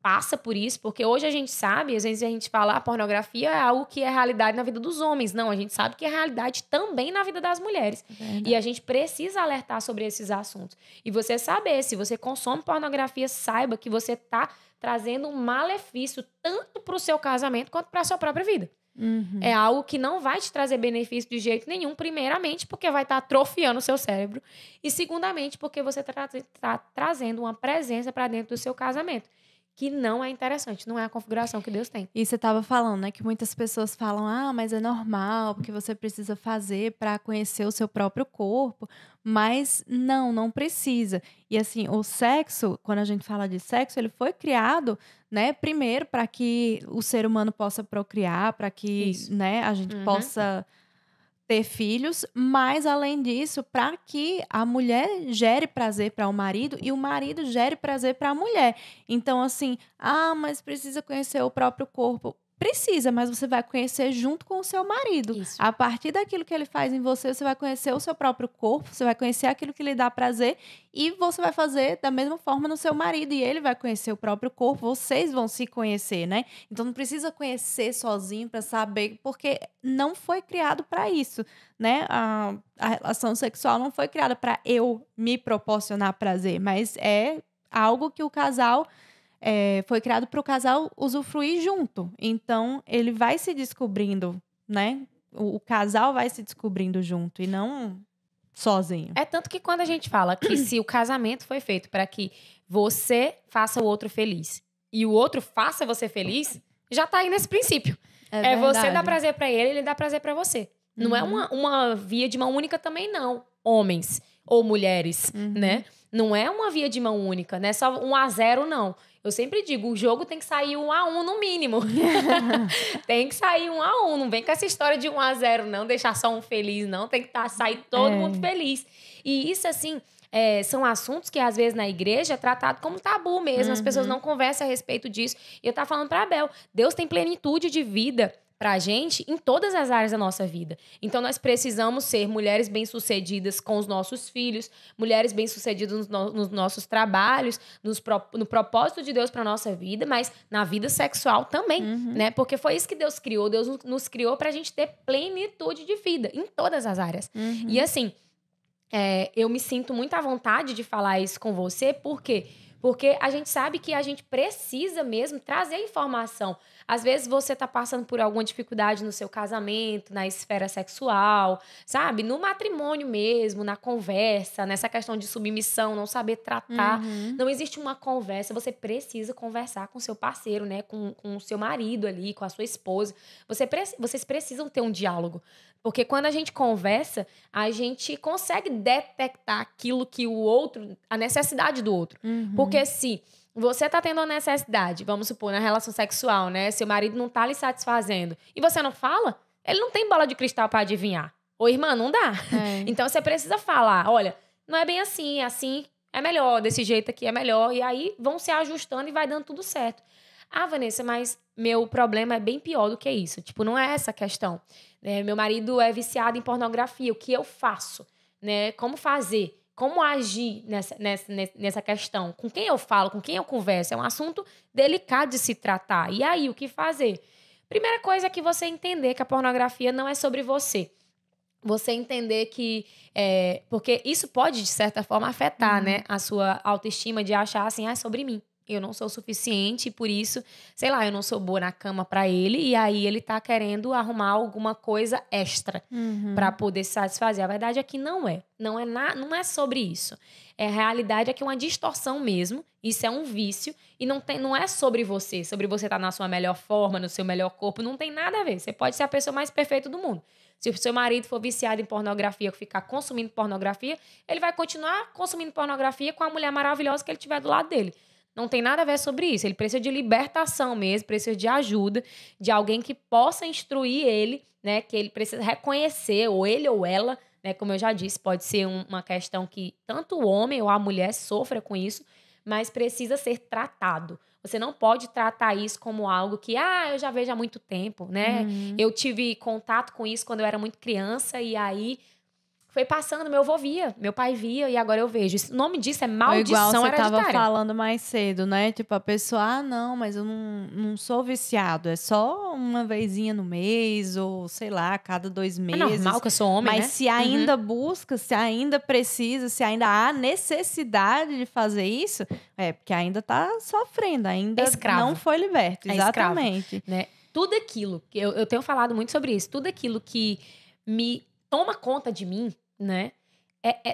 passa por isso, porque hoje a gente sabe, às vezes a gente fala a pornografia é algo que é realidade na vida dos homens. Não, a gente sabe que é realidade também na vida das mulheres. E a gente precisa alertar sobre esses assuntos. E você saber, se você consome pornografia, saiba que você tá trazendo um malefício tanto para o seu casamento quanto para a sua própria vida. É algo que não vai te trazer benefício de jeito nenhum, primeiramente porque vai estar atrofiando o seu cérebro e segundamente porque você está trazendo uma presença para dentro do seu casamento que não é interessante, não é a configuração que Deus tem. E você estava falando, né, que muitas pessoas falam, mas é normal, porque você precisa fazer para conhecer o seu próprio corpo, mas não precisa. E assim, o sexo, quando a gente fala de sexo, ele foi criado, né, primeiro para que o ser humano possa procriar, para que, né, a gente possa ter filhos, mas além disso, para que a mulher gere prazer para o marido e o marido gere prazer para a mulher. Então, assim, mas precisa conhecer o próprio corpo. Precisa, mas você vai conhecer junto com o seu marido. Isso. A partir daquilo que ele faz em você, você vai conhecer o seu próprio corpo, você vai conhecer aquilo que lhe dá prazer e você vai fazer da mesma forma no seu marido e ele vai conhecer o próprio corpo, vocês vão se conhecer, né? Então não precisa conhecer sozinho para saber, porque não foi criado para isso, né? A relação sexual não foi criada para eu me proporcionar prazer, mas é algo que o casal foi criado para o casal usufruir junto. Então, ele vai se descobrindo, né? O casal vai se descobrindo junto e não sozinho. É tanto que quando a gente fala que se o casamento foi feito para que você faça o outro feliz e o outro faça você feliz, já tá aí nesse princípio. É você dar prazer para ele dá prazer para você. Não é uma via de mão única também, não. Homens ou mulheres, né? Não é uma via de mão única, não é só 1-0, não. Eu sempre digo, o jogo tem que sair 1-1 no mínimo. Tem que sair 1-1. Não vem com essa história de 1-0, não. Deixar só um feliz, não. Tem que sair todo mundo feliz. E isso, assim, são assuntos que, às vezes, na igreja é tratado como tabu mesmo. As pessoas não conversam a respeito disso. E eu tava falando pra Abel, Deus tem plenitude de vida pra gente em todas as áreas da nossa vida. Então, nós precisamos ser mulheres bem-sucedidas com os nossos filhos, mulheres bem-sucedidas nos nossos trabalhos, no propósito de Deus pra nossa vida, mas na vida sexual também, né? Porque foi isso que Deus criou. Deus nos criou pra gente ter plenitude de vida em todas as áreas. E assim, eu me sinto muito à vontade de falar isso com você, por quê? Porque a gente sabe que a gente precisa mesmo trazer informação. Às vezes você tá passando por alguma dificuldade no seu casamento, na esfera sexual, sabe? No matrimônio mesmo, na conversa, nessa questão de submissão, não saber tratar. Não existe uma conversa. Você precisa conversar com o seu parceiro, né? Com o seu marido ali, com a sua esposa. Vocês precisam ter um diálogo. Porque quando a gente conversa, a gente consegue detectar aquilo que o outro, a necessidade do outro. Porque se você tá tendo uma necessidade, vamos supor, na relação sexual, né? Seu marido não tá lhe satisfazendo e você não fala, ele não tem bola de cristal pra adivinhar. Ô, irmã, não dá. Então você precisa falar, olha, não é bem assim, assim é melhor, desse jeito aqui é melhor. E aí vão se ajustando e vai dando tudo certo. Vanessa, mas meu problema é bem pior do que isso. Tipo, não é essa a questão. Meu marido é viciado em pornografia. O que eu faço? Né? Como fazer? Como agir nessa questão? Com quem eu falo? Com quem eu converso? É um assunto delicado de se tratar. E aí, o que fazer? Primeira coisa é que você entender que a pornografia não é sobre você. Você entender que... porque isso pode, de certa forma, afetar, né? A sua autoestima de achar assim, é sobre mim. Eu não sou o suficiente, por isso, sei lá, eu não sou boa na cama pra ele, e aí ele tá querendo arrumar alguma coisa extra pra poder se satisfazer. A verdade é que não é. Não é sobre isso. A realidade é que é uma distorção mesmo, isso é um vício, e não é sobre você estar na sua melhor forma, no seu melhor corpo, não tem nada a ver. Você pode ser a pessoa mais perfeita do mundo. Se o seu marido for viciado em pornografia, ficar consumindo pornografia, ele vai continuar consumindo pornografia com a mulher maravilhosa que ele tiver do lado dele. Não tem nada a ver sobre isso. Ele precisa de libertação mesmo, precisa de ajuda, de alguém que possa instruir ele, né? Que ele precisa reconhecer, ou ele ou ela, né? Como eu já disse, pode ser uma questão que tanto o homem ou a mulher sofra com isso, mas precisa ser tratado. Você não pode tratar isso como algo que, eu já vejo há muito tempo, né? Eu tive contato com isso quando eu era muito criança e aí foi passando, meu avô via, meu pai via e agora eu vejo. O nome disso é maldição igual você hereditária. tava falando mais cedo, né? Tipo, a pessoa, não, mas eu não sou viciado. É só uma vezinha no mês ou, sei lá, a cada 2 É meses. normal que eu sou homem, Mas né? se ainda busca, se ainda precisa, se ainda há necessidade de fazer isso, é porque ainda tá sofrendo, ainda escravo. não foi liberto. É escravo, Exatamente. né? Tudo aquilo, que eu tenho falado muito sobre isso, tudo aquilo que me toma conta de mim, né?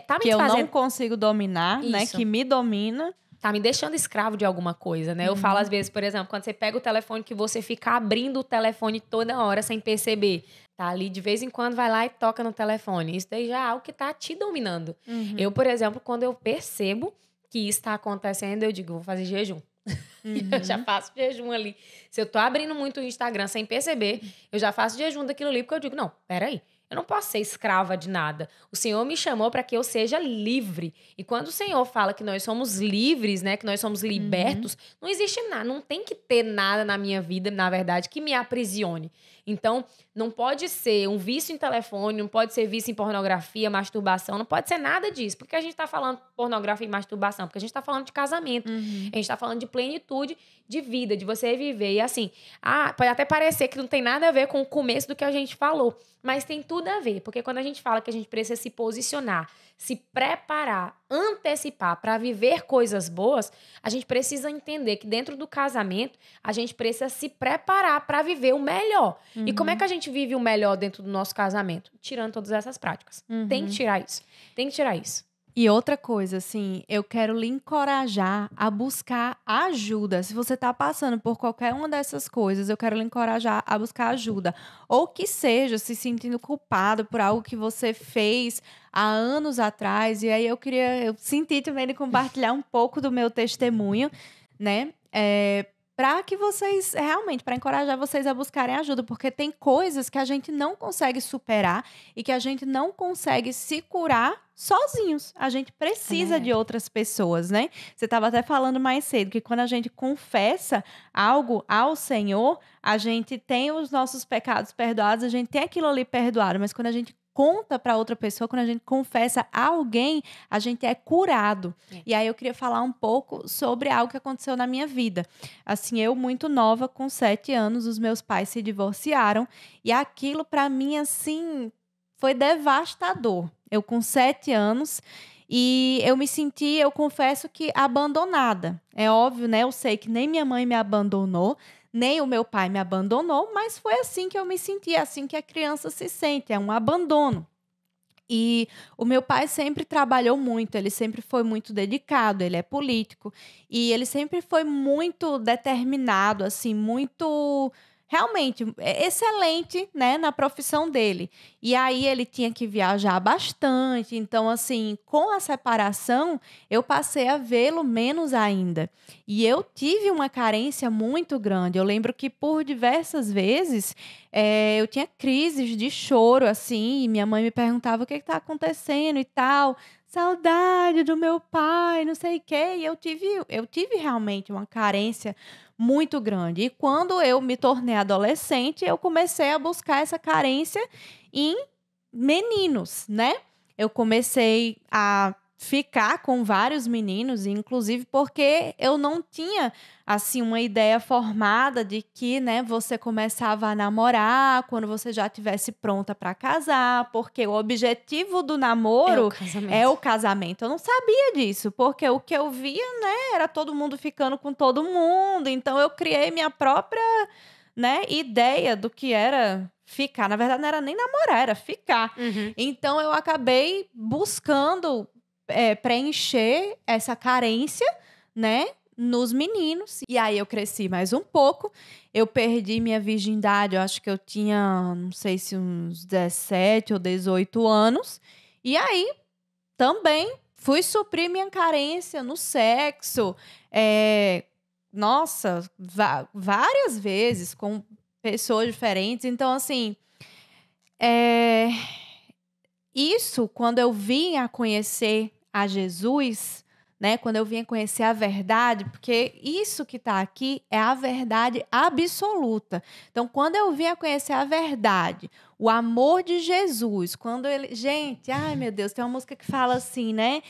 Tá me Que eu não fazendo... consigo dominar, né? Isso. Que me domina. Tá me deixando escravo de alguma coisa, né? Eu falo às vezes, por exemplo, quando você pega o telefone que você fica abrindo o telefone toda hora sem perceber. Tá ali, de vez em quando vai lá e toca no telefone. Isso daí já é algo que tá te dominando. Eu, por exemplo, quando eu percebo que isso tá acontecendo, eu digo, vou fazer jejum. Eu já faço jejum ali. Se eu tô abrindo muito o Instagram sem perceber, eu já faço jejum daquilo ali, porque eu digo, não, peraí. Eu não posso ser escrava de nada. O Senhor me chamou para que eu seja livre. E quando o Senhor fala que nós somos livres, né, que nós somos libertos, não existe nada, não tem que ter nada na minha vida, na verdade, que me aprisione. Então, não pode ser um vício em telefone, não pode ser vício em pornografia, masturbação, não pode ser nada disso. Porque a gente tá falando pornografia e masturbação? Porque a gente tá falando de casamento. A gente tá falando de plenitude de vida, de você viver. E assim, pode até parecer que não tem nada a ver com o começo do que a gente falou, mas tem tudo a ver. Porque quando a gente fala que a gente precisa se posicionar, se preparar, antecipar para viver coisas boas, a gente precisa entender que dentro do casamento, a gente precisa se preparar para viver o melhor. E como é que a gente vive o melhor dentro do nosso casamento? Tirando todas essas práticas. Tem que tirar isso. Tem que tirar isso. E outra coisa, assim, eu quero lhe encorajar a buscar ajuda. Se você está passando por qualquer uma dessas coisas, eu quero lhe encorajar a buscar ajuda. Ou que seja, se sentindo culpado por algo que você fez há anos atrás. E aí eu senti também de compartilhar um pouco do meu testemunho, né? Para que vocês, realmente, para encorajar vocês a buscarem ajuda, porque tem coisas que a gente não consegue superar e que a gente não consegue se curar sozinhos. A gente precisa de outras pessoas, né? Você estava até falando mais cedo que quando a gente confessa algo ao Senhor, a gente tem os nossos pecados perdoados, a gente tem aquilo ali perdoado, mas quando a gente conta para outra pessoa, quando a gente confessa a alguém, a gente é curado. E aí eu queria falar um pouco sobre algo que aconteceu na minha vida. Assim, eu muito nova, com 7 anos, os meus pais se divorciaram e aquilo para mim, assim, foi devastador. Eu com 7 anos e eu me senti, eu confesso que abandonada. É óbvio, né? Eu sei que nem minha mãe me abandonou, nem o meu pai me abandonou, mas foi assim que eu me senti, assim que a criança se sente, é um abandono. E o meu pai sempre trabalhou muito, ele sempre foi muito dedicado, ele é político, e ele sempre foi muito determinado, assim, muito... realmente, excelente, né, na profissão dele. E aí ele tinha que viajar bastante. Então, assim, com a separação, eu passei a vê-lo menos ainda. E eu tive uma carência muito grande. Eu lembro que por diversas vezes eu tinha crises de choro, assim, e minha mãe me perguntava o que está acontecendo e tal. Saudade do meu pai, não sei o quê. E eu tive realmente uma carência muito grande. E quando eu me tornei adolescente, eu comecei a buscar essa carência em meninos, né? Eu comecei a ficar com vários meninos, inclusive porque eu não tinha assim uma ideia formada de que, né, você começava a namorar quando você já estivesse pronta para casar, porque o objetivo do namoro é o casamento. Eu não sabia disso, porque o que eu via, né, era todo mundo ficando com todo mundo. Então eu criei minha própria, né, ideia do que era ficar. Na verdade, não era nem namorar, era ficar. Então eu acabei buscando preencher essa carência, né, nos meninos. E aí eu cresci mais um pouco. Eu perdi minha virgindade, eu acho que eu tinha, não sei se uns 17 ou 18 anos. E aí também fui suprir minha carência no sexo. Nossa, várias vezes com pessoas diferentes. Então, assim, isso, quando eu vim a conhecer a Jesus, né? Quando eu vim a conhecer a verdade, porque isso que está aqui é a verdade absoluta. Então, quando eu vim a conhecer a verdade, o amor de Jesus, quando ele... Gente, ai meu Deus, tem uma música que fala assim, né?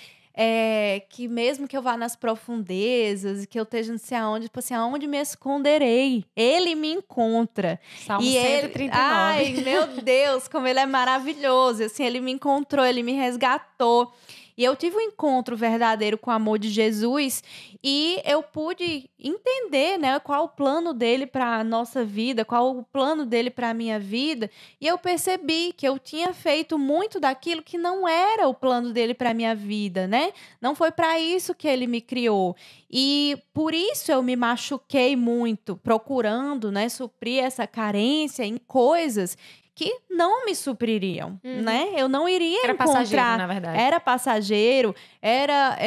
Que mesmo que eu vá nas profundezas, que eu esteja não sei aonde, tipo assim, aonde me esconderei? Ele me encontra. Salmo E ele, 139. ai, meu Deus, como ele é maravilhoso. Assim, ele me encontrou, ele me resgatou. E eu tive um encontro verdadeiro com o amor de Jesus e eu pude entender, né, qual o plano dele para a nossa vida, qual o plano dele para a minha vida. E eu percebi que eu tinha feito muito daquilo que não era o plano dele para a minha vida, né? Não foi para isso que ele me criou. E por isso eu me machuquei muito, procurando, né, suprir essa carência em coisas que não me supririam, né? Eu não iria Era passageiro, encontrar. na verdade. Era passageiro, era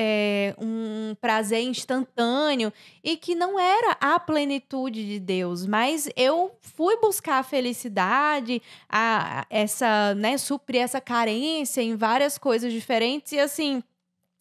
um prazer instantâneo e que não era a plenitude de Deus. Mas eu fui buscar a felicidade, né, suprir essa carência em várias coisas diferentes e assim,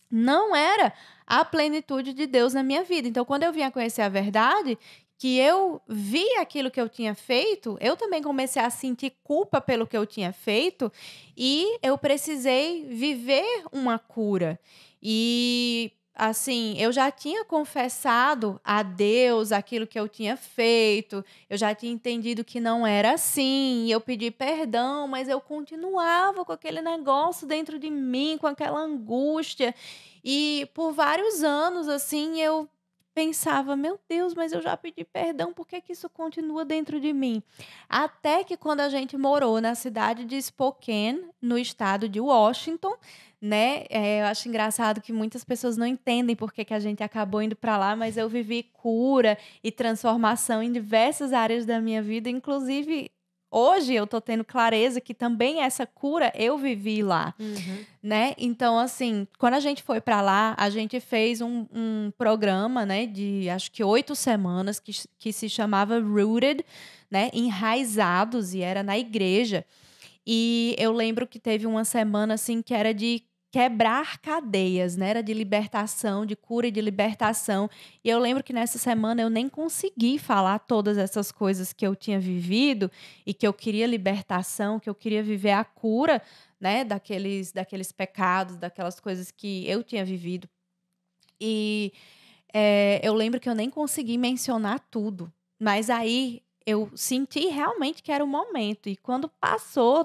não era a plenitude de Deus na minha vida. Então, quando eu vim a conhecer a verdade, que eu vi aquilo que eu tinha feito, eu também comecei a sentir culpa pelo que eu tinha feito e eu precisei viver uma cura. E, assim, eu já tinha confessado a Deus aquilo que eu tinha feito, eu já tinha entendido que não era assim, e eu pedi perdão, mas eu continuava com aquele negócio dentro de mim, com aquela angústia. E por vários anos, assim, eu pensava, meu Deus, mas eu já pedi perdão, por que que isso continua dentro de mim? Até que quando a gente morou na cidade de Spokane, no estado de Washington, né? Eu acho engraçado que muitas pessoas não entendem por que que a gente acabou indo para lá, mas eu vivi cura e transformação em diversas áreas da minha vida, inclusive hoje eu tô tendo clareza que também essa cura eu vivi lá. Né? Então, assim, quando a gente foi para lá, a gente fez um programa, né, de acho que 8 semanas, que se chamava Rooted, né, Enraizados, e era na igreja. E eu lembro que teve uma semana, assim, que era de quebrar cadeias, né? Era de libertação, de cura e de libertação. E eu lembro que nessa semana eu nem consegui falar todas essas coisas que eu tinha vivido e que eu queria libertação, que eu queria viver a cura, né? Daqueles pecados, daquelas coisas que eu tinha vivido. E eu lembro que eu nem consegui mencionar tudo. Mas aí eu senti realmente que era o momento. E quando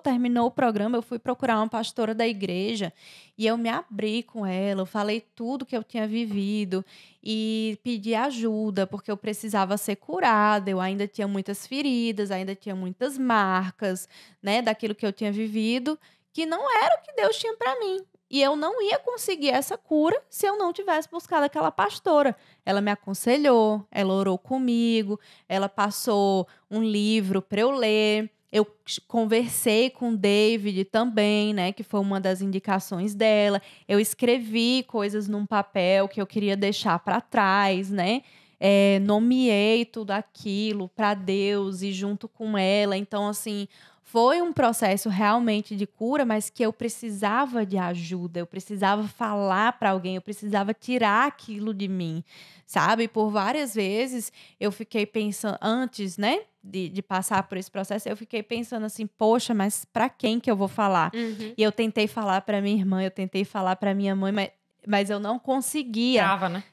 terminou o programa, eu fui procurar uma pastora da igreja e eu me abri com ela. Eu falei tudo que eu tinha vivido e pedi ajuda, porque eu precisava ser curada. Eu ainda tinha muitas feridas, ainda tinha muitas marcas, né, daquilo que eu tinha vivido, que não era o que Deus tinha para mim. E eu não ia conseguir essa cura se eu não tivesse buscado aquela pastora. Ela me aconselhou, ela orou comigo, ela passou um livro para eu ler. Eu conversei com o David também, né, que foi uma das indicações dela. Eu escrevi coisas num papel que eu queria deixar para trás, né? Nomeei tudo aquilo para Deus e junto com ela. Então, assim, foi um processo realmente de cura, mas que eu precisava de ajuda, eu precisava falar para alguém, eu precisava tirar aquilo de mim, sabe? Por várias vezes eu fiquei pensando, antes, né, de passar por esse processo, eu fiquei pensando assim, poxa, mas para quem que eu vou falar? E eu tentei falar para minha irmã, eu tentei falar para minha mãe, mas eu não conseguia. Trava, né?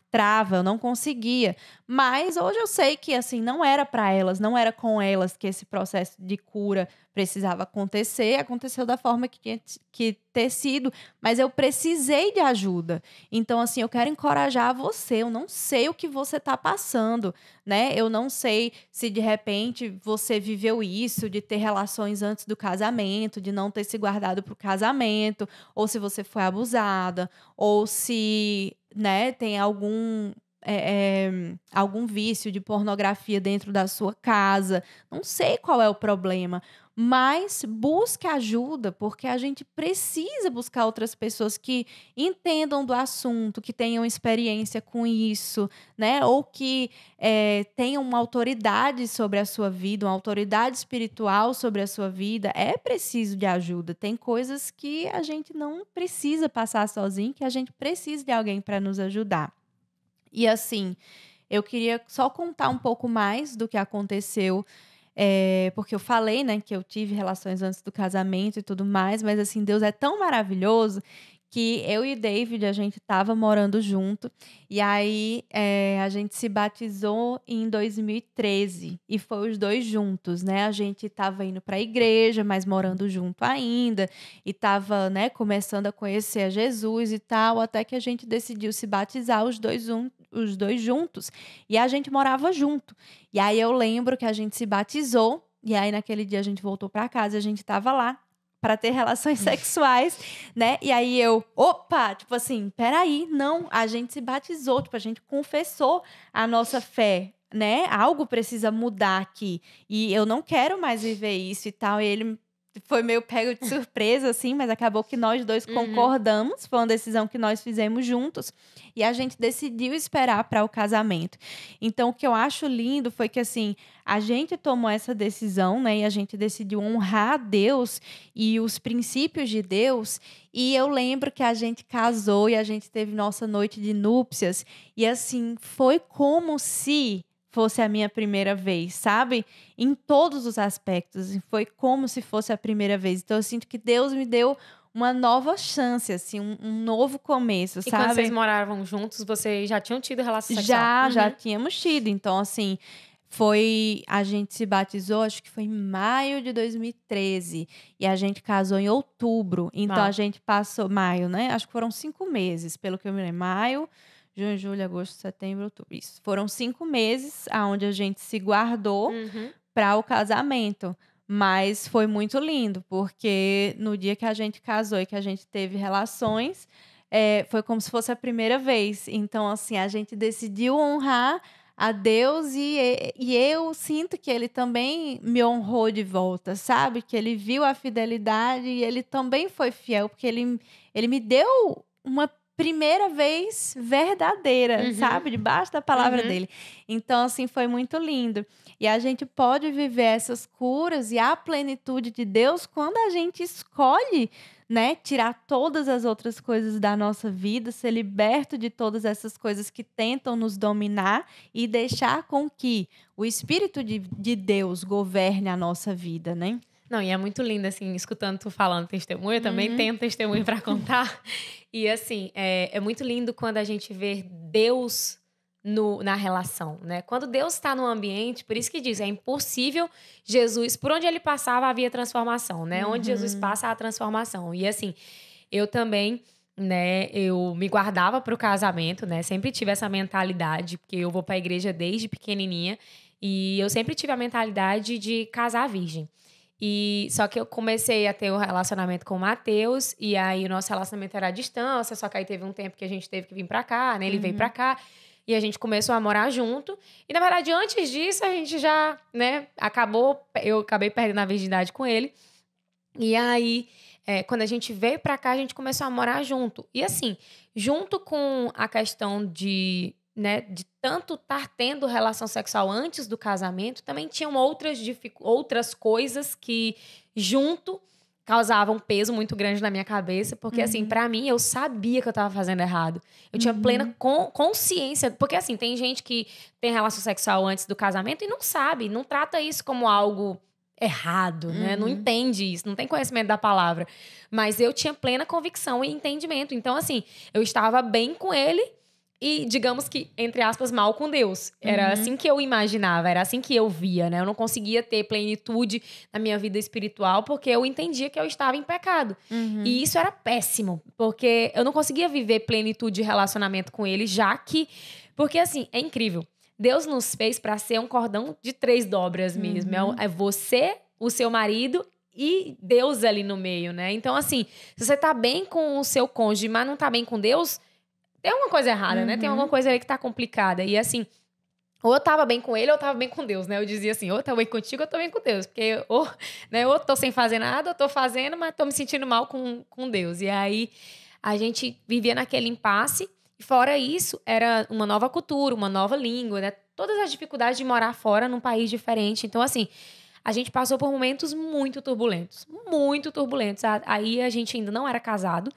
Eu não conseguia. Mas hoje eu sei que assim não era para elas, não era com elas que esse processo de cura precisava acontecer. Aconteceu da forma que tinha que ter sido, mas eu precisei de ajuda. Então assim, eu quero encorajar você. Eu não sei o que você está passando, né? Eu não sei se de repente você viveu isso de ter relações antes do casamento, de não ter se guardado para o casamento, ou se você foi abusada, ou se, né, tem algum algum vício de pornografia dentro da sua casa. Não sei qual é o problema, mas busque ajuda, porque a gente precisa buscar outras pessoas que entendam do assunto, que tenham experiência com isso, né? Ou que tenham uma autoridade sobre a sua vida, uma autoridade espiritual sobre a sua vida. É preciso de ajuda. Tem coisas que a gente não precisa passar sozinho, que a gente precisa de alguém para nos ajudar. E assim, eu queria só contar um pouco mais do que aconteceu, porque eu falei, né, que eu tive relações antes do casamento e tudo mais, mas assim, Deus é tão maravilhoso que eu e David, a gente estava morando junto, e aí a gente se batizou em 2013, e foi os dois juntos, né? A gente estava indo para a igreja, mas morando junto ainda, e estava, né, começando a conhecer a Jesus e tal, até que a gente decidiu se batizar os dois juntos, e a gente morava junto. E aí eu lembro que a gente se batizou, e aí naquele dia a gente voltou para casa, a gente estava lá para ter relações sexuais, né? E aí opa, tipo assim, peraí, não, a gente se batizou, tipo, a gente confessou a nossa fé, né? Algo precisa mudar aqui. E eu não quero mais viver isso e tal. E ele foi meio pego de surpresa, assim, mas acabou que nós dois concordamos. Foi uma decisão que nós fizemos juntos. E a gente decidiu esperar para o casamento. Então, o que eu acho lindo foi que, assim, a gente tomou essa decisão, né? E a gente decidiu honrar a Deus e os princípios de Deus. E eu lembro que a gente casou e a gente teve nossa noite de núpcias. E, assim, foi como se fosse a minha primeira vez, sabe? Em todos os aspectos. Foi como se fosse a primeira vez. Então, eu sinto que Deus me deu uma nova chance, assim, um novo começo, sabe? E quando vocês moravam juntos, vocês já tinham tido relação sexual? Já tínhamos tido. Então, assim, a gente se batizou, acho que foi em maio de 2013. E a gente casou em outubro. Então, a gente passou maio, né? Acho que foram 5 meses, pelo que eu me lembro. Maio, junho, julho, agosto, setembro, outubro. Isso. Foram 5 meses onde a gente se guardou para o casamento. Mas foi muito lindo, porque no dia que a gente casou e que a gente teve relações, foi como se fosse a primeira vez. Então, assim, a gente decidiu honrar a Deus e eu sinto que ele também me honrou de volta, sabe? Que ele viu a fidelidade e ele também foi fiel, porque ele me deu uma primeira vez verdadeira, sabe? Debaixo da palavra dele. Então, assim, foi muito lindo. E a gente pode viver essas curas e a plenitude de Deus quando a gente escolhe, né, tirar todas as outras coisas da nossa vida, ser liberto de todas essas coisas que tentam nos dominar e deixar com que o Espírito de Deus governe a nossa vida, né? Não, e é muito lindo, assim, escutando tu falando testemunho, eu também tenho um testemunho para contar. E, assim, é muito lindo quando a gente vê Deus na relação, né? Quando Deus está no ambiente, por isso que diz, é impossível Jesus, por onde ele passava havia transformação, né? Onde Jesus passa, há transformação. E, assim, eu também, né, eu me guardava para o casamento, né? Sempre tive essa mentalidade, porque eu vou para a igreja desde pequenininha, e eu sempre tive a mentalidade de casar virgem. E só que eu comecei a ter um relacionamento com o Matheus, e aí o nosso relacionamento era à distância, só que aí teve um tempo que a gente teve que vir pra cá, né? Ele veio pra cá, e a gente começou a morar junto. E, na verdade, antes disso, a gente já, né, eu acabei perdendo a virgindade com ele. E aí, quando a gente veio pra cá, a gente começou a morar junto. E assim, junto com a questão de tanto estar tendo relação sexual antes do casamento, também tinham outras coisas que junto causavam um peso muito grande na minha cabeça, porque assim, pra mim, eu sabia que eu tava fazendo errado. Eu tinha plena consciência, porque assim, tem gente que tem relação sexual antes do casamento e não sabe, não trata isso como algo errado, né? Não entende isso, não tem conhecimento da palavra. Mas eu tinha plena convicção e entendimento. Então, assim, eu estava bem com ele, e, digamos que, entre aspas, mal com Deus. Era assim que eu imaginava, era assim que eu via, né? Eu não conseguia ter plenitude na minha vida espiritual porque eu entendia que eu estava em pecado. E isso era péssimo, porque eu não conseguia viver plenitude de relacionamento com ele, já que... Porque, assim, é incrível. Deus nos fez para ser um cordão de 3 dobras mesmo. É você, o seu marido e Deus ali no meio, né? Então, assim, se você tá bem com o seu cônjuge, mas não tá bem com Deus tem alguma coisa errada, né? Tem alguma coisa ali que tá complicada. E assim, ou eu tava bem com ele, ou eu tava bem com Deus, né? Eu dizia assim, ou eu tô bem contigo, ou eu tô bem com Deus. Porque ou, né, ou eu tô sem fazer nada, ou tô fazendo, mas tô me sentindo mal com Deus. E aí, a gente vivia naquele impasse. E fora isso, era uma nova cultura, uma nova língua, né? Todas as dificuldades de morar fora num país diferente. Então, assim, a gente passou por momentos muito turbulentos. Muito turbulentos. Aí a gente ainda não era casado.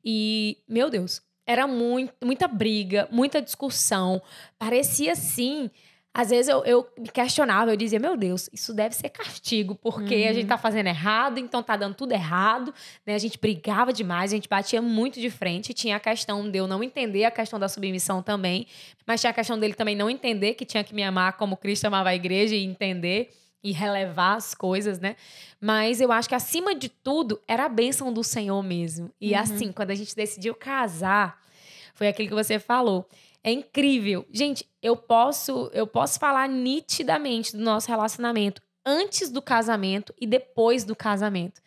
E, meu Deus, era muita briga, muita discussão. Parecia assim. Às vezes eu me questionava, eu dizia, meu Deus, isso deve ser castigo, porque a gente tá fazendo errado, então tá dando tudo errado, né? A gente brigava demais, a gente batia muito de frente. Tinha a questão de eu não entender a questão da submissão também, mas tinha a questão dele também não entender que tinha que me amar como Cristo amava a igreja e entender e relevar as coisas, né? Mas eu acho que acima de tudo era a bênção do Senhor mesmo. E assim, quando a gente decidiu casar, foi aquilo que você falou. É incrível. Gente, eu posso falar nitidamente do nosso relacionamento antes do casamento e depois do casamento.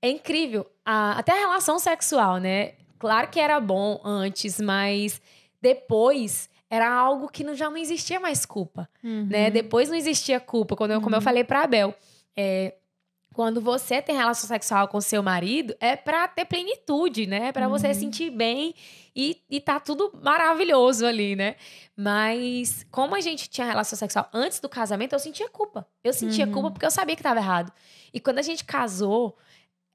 É incrível. Até a relação sexual, né? Claro que era bom antes, mas depois era algo que já não existia mais culpa, né? Depois não existia culpa. Como eu falei pra Abel, quando você tem relação sexual com seu marido, é pra ter plenitude, né? É pra você sentir bem e tá tudo maravilhoso ali, né? Mas como a gente tinha relação sexual antes do casamento, eu sentia culpa. Eu sentia culpa porque eu sabia que tava errado. E quando a gente casou,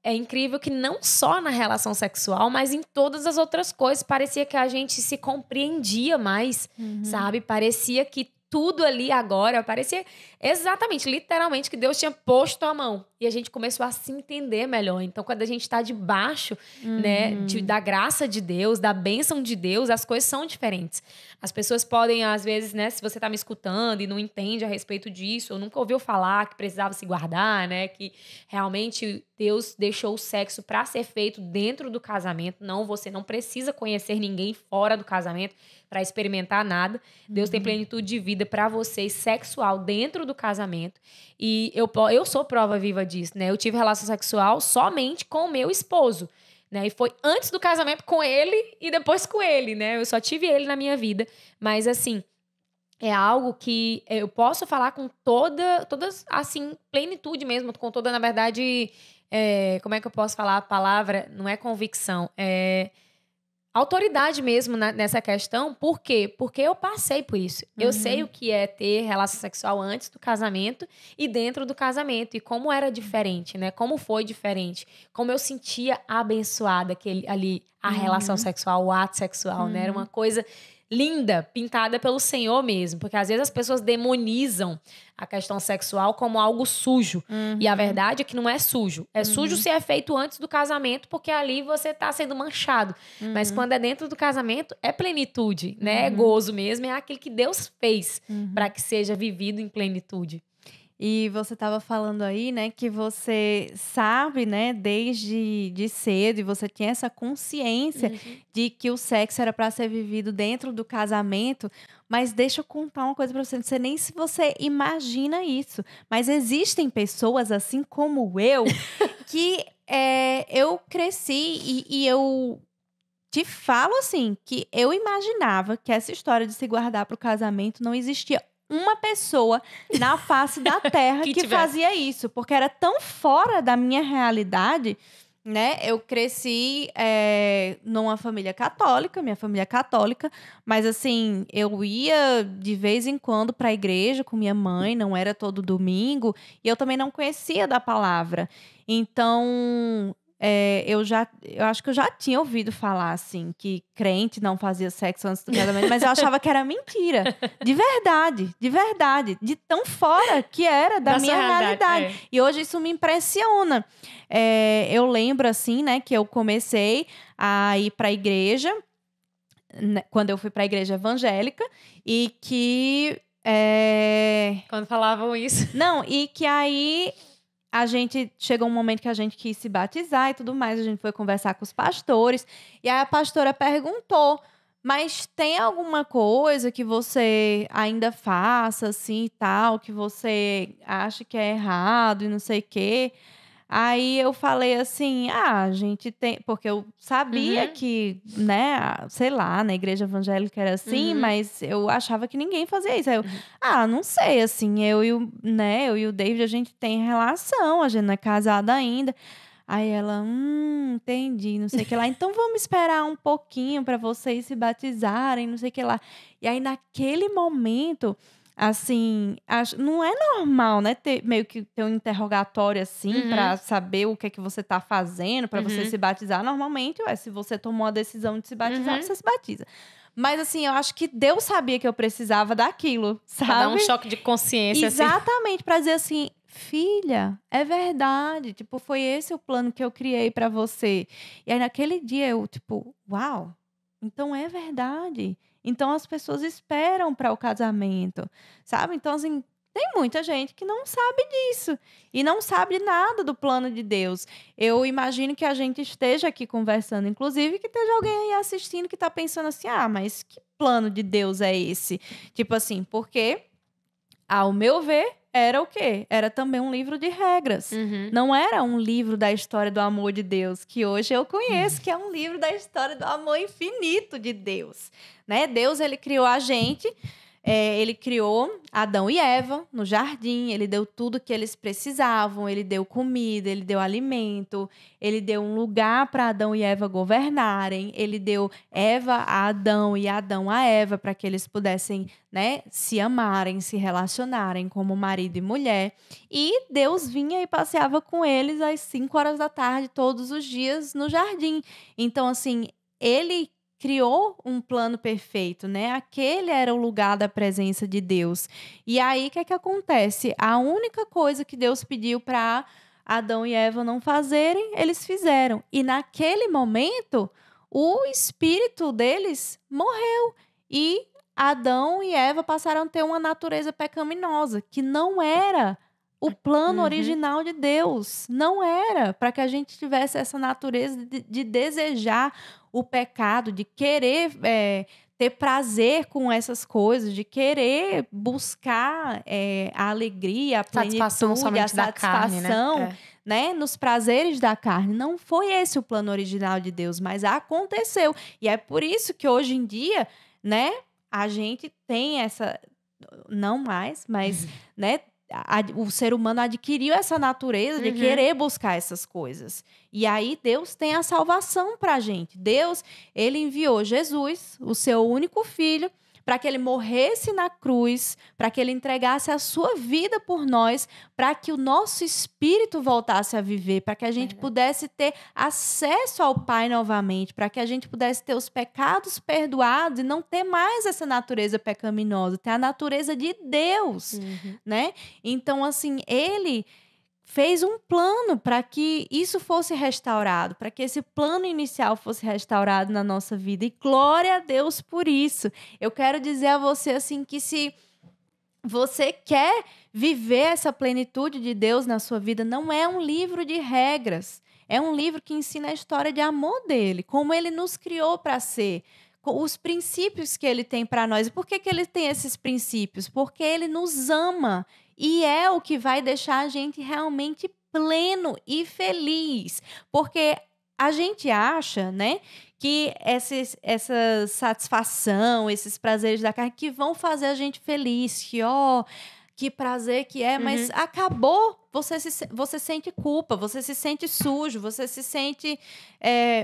é incrível que não só na relação sexual, mas em todas as outras coisas, parecia que a gente se compreendia mais, sabe? Parecia que tudo ali agora, parecia exatamente, literalmente, que Deus tinha posto a mão. E a gente começou a se entender melhor. Então, quando a gente está debaixo, né, da graça de Deus, da bênção de Deus, as coisas são diferentes. As pessoas podem, às vezes, né, se você está me escutando e não entende a respeito disso, ou nunca ouviu falar que precisava se guardar, né, que realmente Deus deixou o sexo para ser feito dentro do casamento. Não, você não precisa conhecer ninguém fora do casamento para experimentar nada. Deus tem plenitude de vida para você, sexual, dentro do casamento. E eu sou prova viva disso, né? Eu tive relação sexual somente com o meu esposo, né? E foi antes do casamento com ele e depois com ele, né? Eu só tive ele na minha vida. Mas, assim, é algo que eu posso falar com toda, assim, plenitude mesmo, com toda, na verdade, como é que eu posso falar a palavra? Não é convicção, autoridade mesmo nessa questão. Por quê? Porque eu passei por isso. Eu sei o que é ter relação sexual antes do casamento e dentro do casamento. E como era diferente, né? Como foi diferente. Como eu sentia abençoada a relação sexual, o ato sexual, né? Era uma coisa linda, pintada pelo Senhor mesmo. Porque às vezes as pessoas demonizam a questão sexual como algo sujo. E a verdade é que não é sujo. É sujo se é feito antes do casamento, porque ali você tá sendo manchado. Mas quando é dentro do casamento, é plenitude, né? É gozo mesmo, é aquilo que Deus fez para que seja vivido em plenitude. E você estava falando aí, né, que você sabe, né, desde de cedo, e você tinha essa consciência de que o sexo era para ser vivido dentro do casamento. Mas deixa eu contar uma coisa para você, não sei nem se você imagina isso, mas existem pessoas assim como eu, que eu cresci e eu te falo assim, que eu imaginava que essa história de se guardar para o casamento não existia uma pessoa na face da terra que fazia isso, porque era tão fora da minha realidade, né? Eu cresci numa família católica, minha família é católica, mas assim, eu ia de vez em quando para a igreja com minha mãe, não era todo domingo, e eu também não conhecia da palavra. Então, eu acho que eu já tinha ouvido falar, assim, que crente não fazia sexo antes do casamento, mas eu achava que era mentira. De verdade. De tão fora que era da minha realidade. E hoje isso me impressiona. Eu lembro, assim, né, que eu comecei a ir para a igreja, né, quando eu fui para a igreja evangélica, e que... Quando falavam isso. Não, e que aí... A gente chegou um momento que a gente quis se batizar e tudo mais. A gente foi conversar com os pastores. E aí a pastora perguntou: mas tem alguma coisa que você ainda faça assim e tal, que você acha que é errado e não sei o quê? Aí eu falei assim, a gente tem... Porque eu sabia que, né, sei lá, na igreja evangélica era assim, mas eu achava que ninguém fazia isso. Aí eu, não sei, assim, eu e o David, a gente tem relação, a gente não é casada ainda. Aí ela, entendi, não sei o que lá. Então vamos esperar um pouquinho para vocês se batizarem, não sei o que lá. E aí naquele momento, assim, não é normal, né, meio que ter um interrogatório assim para saber o que é que você tá fazendo para você se batizar. Normalmente, se você tomou a decisão de se batizar, você se batiza. Mas assim, eu acho que Deus sabia que eu precisava daquilo, sabe? Pra dar um choque de consciência, Exatamente, para dizer assim, filha, é verdade. Tipo, foi esse o plano que eu criei para você. E aí, naquele dia, eu, tipo, uau, então é verdade. Então, as pessoas esperam para o casamento, sabe? Então, assim, tem muita gente que não sabe disso. E não sabe nada do plano de Deus. Eu imagino que a gente esteja aqui conversando, inclusive, que esteja alguém aí assistindo que está pensando assim, mas que plano de Deus é esse? Tipo assim, porque... Ao meu ver, era o quê? Era também um livro de regras. Não era um livro da história do amor de Deus, que hoje eu conheço, que é um livro da história do amor infinito de Deus. Né? Deus, ele criou a gente, ele criou Adão e Eva no jardim, ele deu tudo que eles precisavam, ele deu comida, ele deu alimento, ele deu um lugar para Adão e Eva governarem, ele deu Eva a Adão e Adão a Eva para que eles pudessem, né, se amarem, se relacionarem como marido e mulher. E Deus vinha e passeava com eles às 5 horas da tarde todos os dias no jardim. Então, assim, ele criou um plano perfeito, né? Aquele era o lugar da presença de Deus. E aí, o que é que acontece? A única coisa que Deus pediu para Adão e Eva não fazerem, eles fizeram. E naquele momento, o espírito deles morreu. E Adão e Eva passaram a ter uma natureza pecaminosa, que não era o plano original de Deus. Não era para que a gente tivesse essa natureza de desejar o pecado, de querer ter prazer com essas coisas, de querer buscar a alegria, a plenitude, a satisfação, carne, né, nos prazeres da carne. Não foi esse o plano original de Deus, mas aconteceu. E é por isso que hoje em dia, né, a gente tem essa... Não mais, mas, né, o ser humano adquiriu essa natureza de querer buscar essas coisas. E aí Deus tem a salvação pra gente. Deus, ele enviou Jesus, o seu único filho, para que ele morresse na cruz, para que ele entregasse a sua vida por nós, para que o nosso espírito voltasse a viver, para que a gente pudesse ter acesso ao Pai novamente, para que a gente pudesse ter os pecados perdoados e não ter mais essa natureza pecaminosa, ter a natureza de Deus, né? Então, assim, ele fez um plano para que isso fosse restaurado, para que esse plano inicial fosse restaurado na nossa vida. E glória a Deus por isso. Eu quero dizer a você assim que se você quer viver essa plenitude de Deus na sua vida, não é um livro de regras. É um livro que ensina a história de amor dele, como ele nos criou para ser, os princípios que ele tem para nós. E por que ele tem esses princípios? Porque ele nos ama. E é o que vai deixar a gente realmente pleno e feliz. Porque a gente acha, né, que essa satisfação, esses prazeres da carne que vão fazer a gente feliz, que prazer que é, mas acabou, você sente culpa, você se sente sujo, você se sente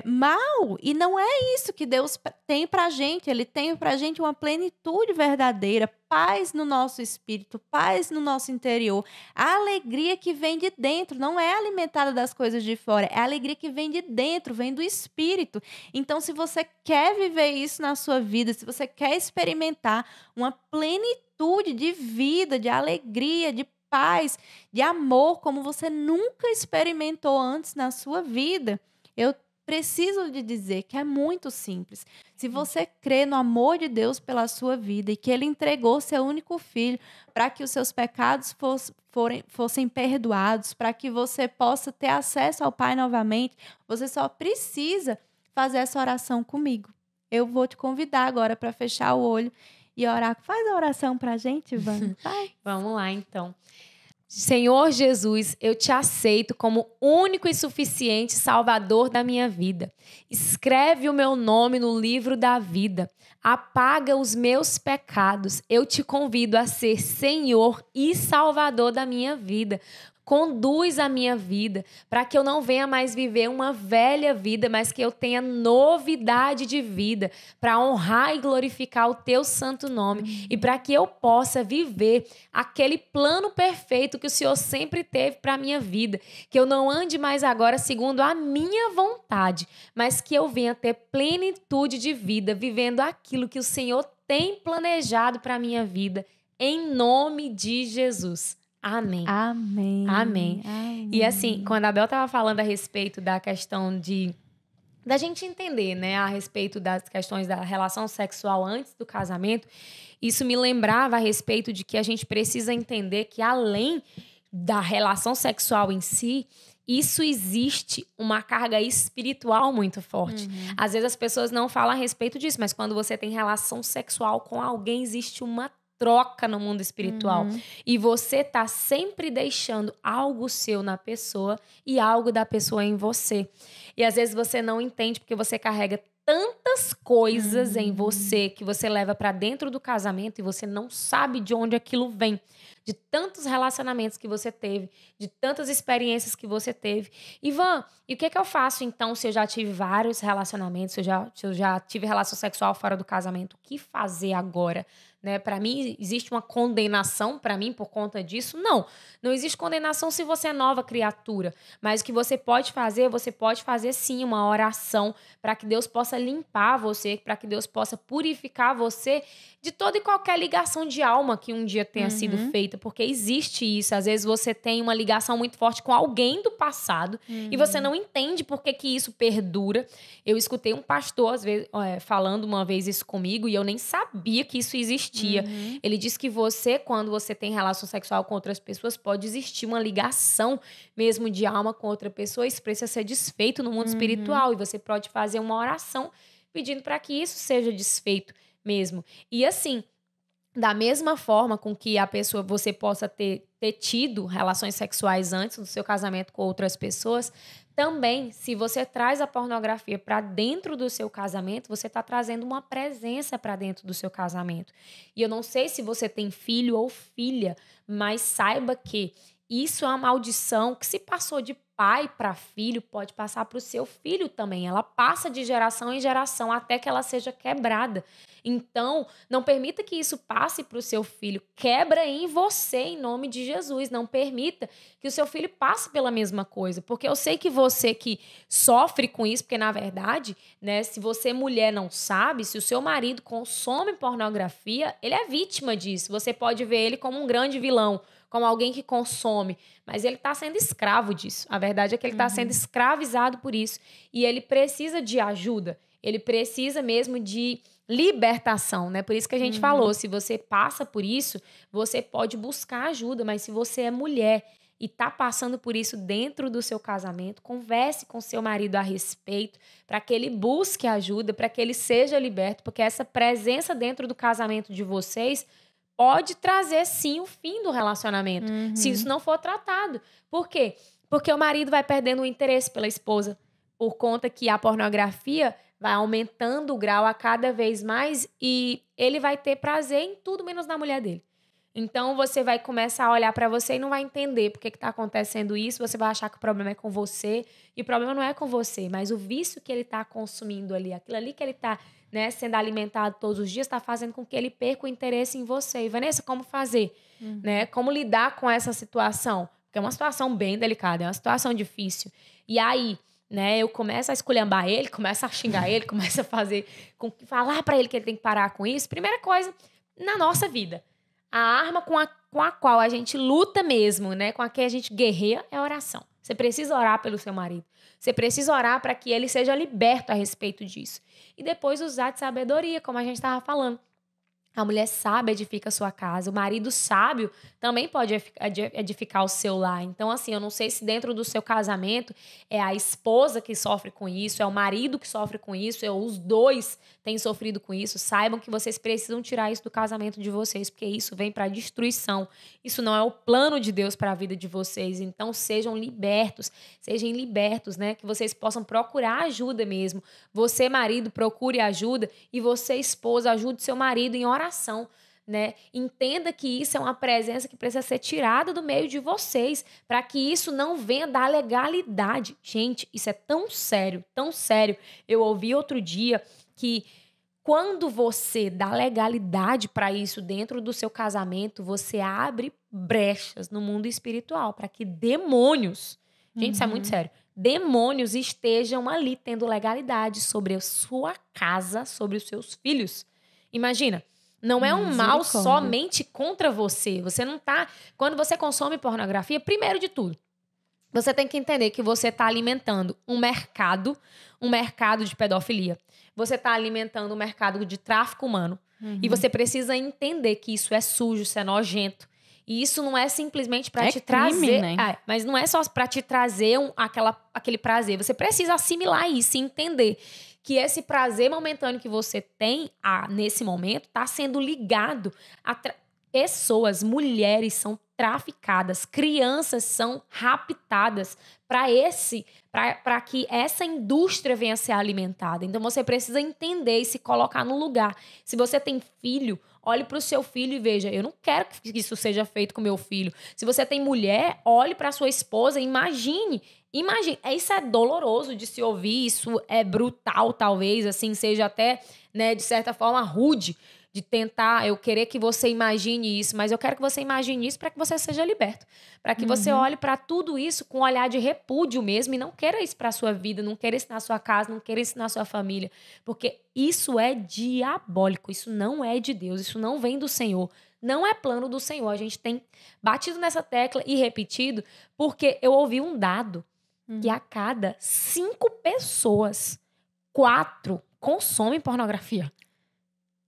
mal. E não é isso que Deus tem pra gente. Ele tem pra gente uma plenitude verdadeira, paz no nosso espírito, paz no nosso interior, a alegria que vem de dentro, não é alimentada das coisas de fora, é a alegria que vem de dentro, vem do espírito. Então, se você quer viver isso na sua vida, se você quer experimentar uma plenitude de vida, de alegria, de paz, de amor, como você nunca experimentou antes na sua vida, eu preciso lhe dizer que é muito simples. Se você crê no amor de Deus pela sua vida e que Ele entregou seu único filho para que os seus pecados fossem perdoados, para que você possa ter acesso ao Pai novamente, você só precisa fazer essa oração comigo. Eu vou te convidar agora para fechar o olho e orar. Faz a oração pra gente, Ivana. Vai. Vamos lá, então. Senhor Jesus, eu te aceito como único e suficiente Salvador da minha vida. Escreve o meu nome no livro da vida. Apaga os meus pecados. Eu te convido a ser Senhor e Salvador da minha vida. Conduz a minha vida para que eu não venha mais viver uma velha vida, mas que eu tenha novidade de vida para honrar e glorificar o teu santo nome e para que eu possa viver aquele plano perfeito que o Senhor sempre teve para a minha vida, que eu não ande mais agora segundo a minha vontade, mas que eu venha ter plenitude de vida, vivendo aquilo que o Senhor tem planejado para a minha vida, em nome de Jesus. Amém. Amém. Amém. Amém. E assim, quando a Bel estava falando a respeito da questão da gente entender, né, a respeito das questões da relação sexual antes do casamento, isso me lembrava a respeito de que a gente precisa entender que além da relação sexual em si, isso existe uma carga espiritual muito forte. Às vezes as pessoas não falam a respeito disso, mas quando você tem relação sexual com alguém, existe uma troca no mundo espiritual. E você tá sempre deixando algo seu na pessoa e algo da pessoa em você. E às vezes você não entende porque você carrega tantas coisas em você que você leva pra dentro do casamento e você não sabe de onde aquilo vem. De tantos relacionamentos que você teve, de tantas experiências que você teve. Ivan, e o que eu faço então se eu já tive vários relacionamentos, se eu já tive relação sexual fora do casamento? O que fazer agora? Né? Para mim, existe uma condenação para mim por conta disso? Não. Não existe condenação se você é nova criatura. Mas o que você pode fazer sim uma oração para que Deus possa limpar você, para que Deus possa purificar você de toda e qualquer ligação de alma que um dia tenha sido feita, porque existe isso. Às vezes você tem uma ligação muito forte com alguém do passado e você não entende por que isso perdura. Eu escutei um pastor às vezes, falando uma vez isso comigo e eu nem sabia que isso existia. Ele disse que você, quando você tem relação sexual com outras pessoas, pode existir uma ligação mesmo de alma com outra pessoa. Isso precisa ser desfeito no mundo espiritual e você pode fazer uma oração pedindo para que isso seja desfeito mesmo. E assim, da mesma forma com que a pessoa, você possa ter tido relações sexuais antes do seu casamento com outras pessoas, também, se você traz a pornografia para dentro do seu casamento, você está trazendo uma presença para dentro do seu casamento. E eu não sei se você tem filho ou filha, mas saiba que isso é uma maldição que se passou de pai para filho, pode passar para o seu filho também. Ela passa de geração em geração até que ela seja quebrada. Então, não permita que isso passe para o seu filho. Quebra em você, em nome de Jesus. Não permita que o seu filho passe pela mesma coisa. Porque eu sei que você que sofre com isso, porque na verdade, né, se você mulher não sabe, se o seu marido consome pornografia, ele é vítima disso. Você pode ver ele como um grande vilão, como alguém que consome, mas ele está sendo escravo disso. A verdade é que ele está sendo escravizado por isso. E ele precisa de ajuda. Ele precisa mesmo de libertação, né? Por isso que a gente falou, se você passa por isso, você pode buscar ajuda, mas se você é mulher e está passando por isso dentro do seu casamento, converse com seu marido a respeito, para que ele busque ajuda, para que ele seja liberto, porque essa presença dentro do casamento de vocês pode trazer, sim, o fim do relacionamento, se isso não for tratado. Por quê? Porque o marido vai perdendo o interesse pela esposa, por conta que a pornografia vai aumentando o grau a cada vez mais e ele vai ter prazer em tudo menos na mulher dele. Então, você vai começar a olhar para você e não vai entender por que está acontecendo isso. Você vai achar que o problema é com você. E o problema não é com você, mas o vício que ele está consumindo ali, aquilo ali que ele está, né, sendo alimentado todos os dias, está fazendo com que ele perca o interesse em você. E, Vanessa, como fazer? Né? Como lidar com essa situação? Porque é uma situação bem delicada, é uma situação difícil. E aí, né, eu começo a esculhambar ele, começo a xingar ele, começo a falar para ele que ele tem que parar com isso. Primeira coisa, na nossa vida, a arma com a qual a gente luta mesmo, né, com a que a gente guerreia, é a oração. Você precisa orar pelo seu marido. Você precisa orar para que ele seja liberto a respeito disso. E depois usar de sabedoria, como a gente estava falando. A mulher sábia edifica a sua casa. O marido sábio também pode edificar o seu lar. Então, assim, eu não sei se dentro do seu casamento é a esposa que sofre com isso, é o marido que sofre com isso, os dois têm sofrido com isso. Saibam que vocês precisam tirar isso do casamento de vocês, porque isso vem para destruição. Isso não é o plano de Deus para a vida de vocês. Então, sejam libertos, né? Que vocês possam procurar ajuda mesmo. Você, marido, procure ajuda, e você, esposa, ajude seu marido em oração, né? Entenda que isso é uma presença que precisa ser tirada do meio de vocês, para que isso não venha da legalidade. Gente, isso é tão sério, tão sério. Eu ouvi outro dia que quando você dá legalidade para isso dentro do seu casamento, você abre brechas no mundo espiritual para que demônios, gente, isso é muito sério, demônios estejam ali tendo legalidade sobre a sua casa, sobre os seus filhos. Imagina, não é um mal somente contra você. Você não tá... Quando você consome pornografia, primeiro de tudo, você tem que entender que você está alimentando um mercado de pedofilia. Você está alimentando um mercado de tráfico humano. E você precisa entender que isso é sujo, isso é nojento. E isso não é simplesmente para te trazer... Né? Mas não é só para te trazer aquele prazer. Você precisa assimilar isso e entender que esse prazer momentâneo que você tem nesse momento está sendo ligado a pessoas, mulheres são traficadas, crianças são raptadas para que essa indústria venha a ser alimentada. Então você precisa entender e se colocar no lugar. Se você tem filho, olhe para o seu filho e veja, eu não quero que isso seja feito com meu filho. Se você tem mulher, olhe para sua esposa e imagine. Isso é doloroso de se ouvir, isso é brutal, talvez, assim, seja até, né, de certa forma, rude de tentar, eu querer que você imagine isso, mas eu quero que você imagine isso para que você seja liberto, para que você olhe para tudo isso com um olhar de repúdio mesmo e não queira isso para a sua vida, não queira isso na sua casa, não queira isso na sua família, porque isso é diabólico, isso não é de Deus, isso não vem do Senhor, não é plano do Senhor. A gente tem batido nessa tecla e repetido, porque eu ouvi um dado que a cada 5 pessoas, 4 consomem pornografia.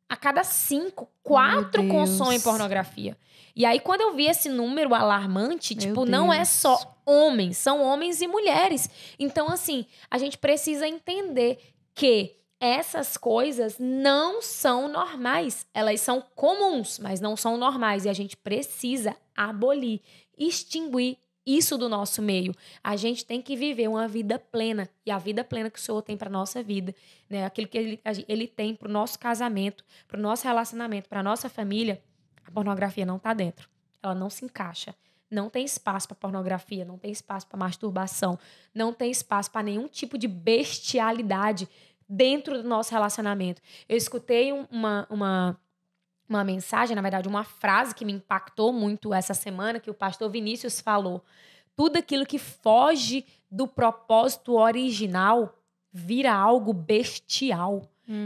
A cada 5, 4 consomem pornografia. E aí, quando eu vi esse número alarmante, não é só homens, são homens e mulheres. Então, assim, a gente precisa entender que essas coisas não são normais. Elas são comuns, mas não são normais. E a gente precisa abolir, extinguir isso do nosso meio. A gente tem que viver uma vida plena. E a vida plena que o Senhor tem para a nossa vida, né? Aquilo que ele tem para o nosso casamento, para o nosso relacionamento, para a nossa família, a pornografia não está dentro. Ela não se encaixa. Não tem espaço para pornografia, não tem espaço para masturbação, não tem espaço para nenhum tipo de bestialidade dentro do nosso relacionamento. Eu escutei uma mensagem, na verdade, uma frase que me impactou muito essa semana, que o pastor Vinícius falou. Tudo aquilo que foge do propósito original vira algo bestial.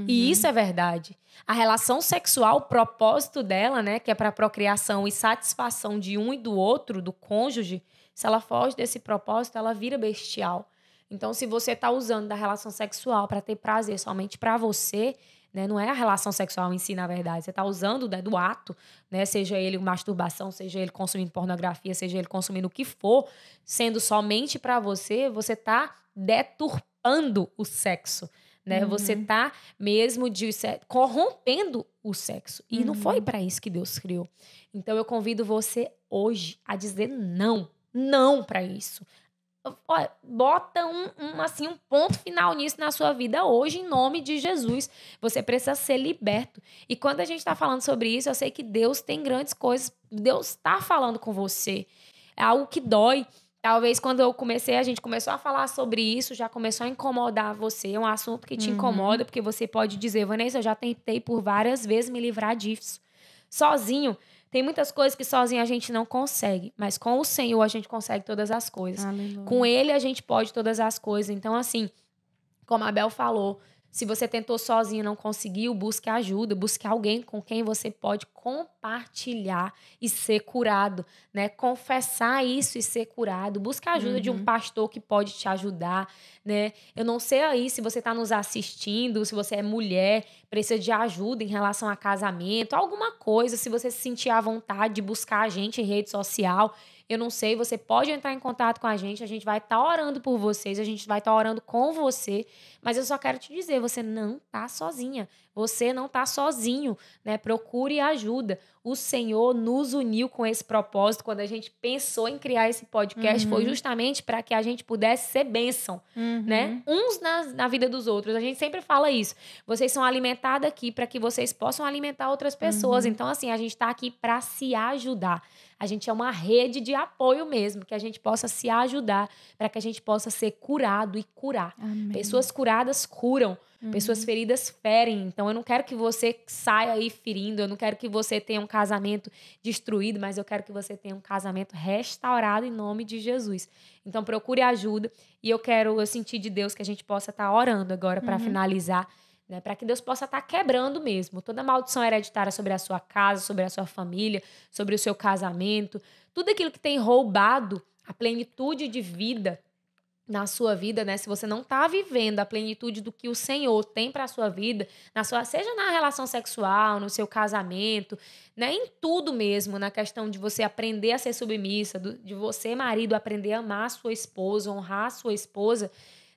E isso é verdade. A relação sexual, o propósito dela, né, que é para procriação e satisfação de um e do outro, do cônjuge, se ela foge desse propósito, ela vira bestial. Então, se você está usando da relação sexual para ter prazer somente para você, né, não é a relação sexual em si, na verdade. Você está usando, né, do ato, né, seja ele masturbação, seja ele consumindo pornografia, seja ele consumindo o que for, sendo somente para você, você está deturpando o sexo. Né? Você está mesmo corrompendo o sexo. E não foi para isso que Deus criou. Então eu convido você hoje a dizer não para isso. Olha, bota um ponto final nisso na sua vida hoje, em nome de Jesus. Você precisa ser liberto. E quando a gente está falando sobre isso, eu sei que Deus tem grandes coisas. Deus está falando com você. É algo que dói. Talvez quando a gente começou a falar sobre isso, já começou a incomodar você. É um assunto que te incomoda, porque você pode dizer, Vanessa, eu já tentei por várias vezes me livrar disso. Sozinho, tem muitas coisas que sozinho a gente não consegue, mas com o Senhor a gente consegue todas as coisas. Aleluia. Com Ele a gente pode todas as coisas. Então, assim, como a Bel falou, Se você tentou sozinho e não conseguiu, busque ajuda, busque alguém com quem você pode compartilhar e ser curado, né? Confessar isso e ser curado. Busque a ajuda de um pastor que pode te ajudar, né? Eu não sei aí se você está nos assistindo, se você é mulher, precisa de ajuda em relação a casamento, alguma coisa, se você se sentir à vontade de buscar a gente em rede social. Eu não sei, você pode entrar em contato com a gente vai estar orando por vocês, a gente vai estar orando com você, mas eu só quero te dizer, você não está sozinha, você não está sozinho, né? Procure ajuda. O Senhor nos uniu com esse propósito, quando a gente pensou em criar esse podcast, foi justamente para que a gente pudesse ser bênção, né? Uns na vida dos outros, a gente sempre fala isso, vocês são alimentados aqui para que vocês possam alimentar outras pessoas, então assim, a gente está aqui para se ajudar. A gente é uma rede de apoio mesmo, que a gente possa se ajudar, para que a gente possa ser curado e curar. Amém. Pessoas curadas curam, pessoas feridas ferem. Então, eu não quero que você saia aí ferindo, eu não quero que você tenha um casamento destruído, mas eu quero que você tenha um casamento restaurado em nome de Jesus. Então, procure ajuda e eu senti de Deus que a gente possa estar orando agora para finalizar, né, para que Deus possa estar quebrando mesmo toda maldição hereditária sobre a sua casa, sobre a sua família, sobre o seu casamento, tudo aquilo que tem roubado a plenitude de vida na sua vida, né? Se você não está vivendo a plenitude do que o Senhor tem para a sua vida, seja na relação sexual, no seu casamento, né? Em tudo mesmo, na questão de você aprender a ser submissa, de você, marido, aprender a amar a sua esposa, honrar a sua esposa,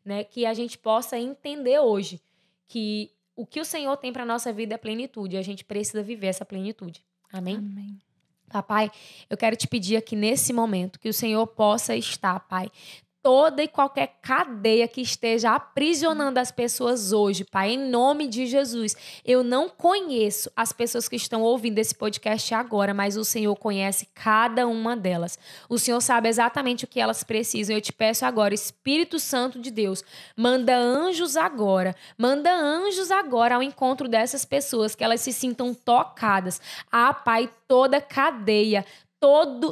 né? Que a gente possa entender hoje que o que o Senhor tem para nossa vida é plenitude. E a gente precisa viver essa plenitude. Amém? Amém. Papai, eu quero te pedir aqui nesse momento que o Senhor possa estar, Pai, toda e qualquer cadeia que esteja aprisionando as pessoas hoje, Pai, em nome de Jesus. Eu não conheço as pessoas que estão ouvindo esse podcast agora, mas o Senhor conhece cada uma delas. O Senhor sabe exatamente o que elas precisam. Eu te peço agora, Espírito Santo de Deus, manda anjos agora ao encontro dessas pessoas, que elas se sintam tocadas. Ah, Pai, toda cadeia,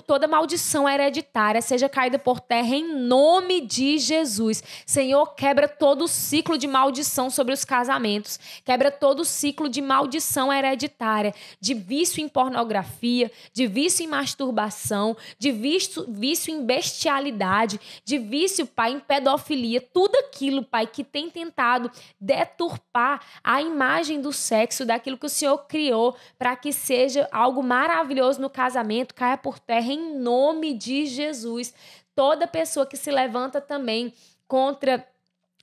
toda maldição hereditária seja caída por terra em nome de Jesus. Senhor, quebra todo o ciclo de maldição sobre os casamentos. Quebra todo o ciclo de maldição hereditária, de vício em pornografia, de vício em masturbação, de vício em bestialidade, de vício, Pai, em pedofilia. Tudo aquilo, Pai, que tem tentado deturpar a imagem do sexo, daquilo que o Senhor criou para que seja algo maravilhoso no casamento, caia por terra em nome de Jesus. Toda pessoa que se levanta também contra,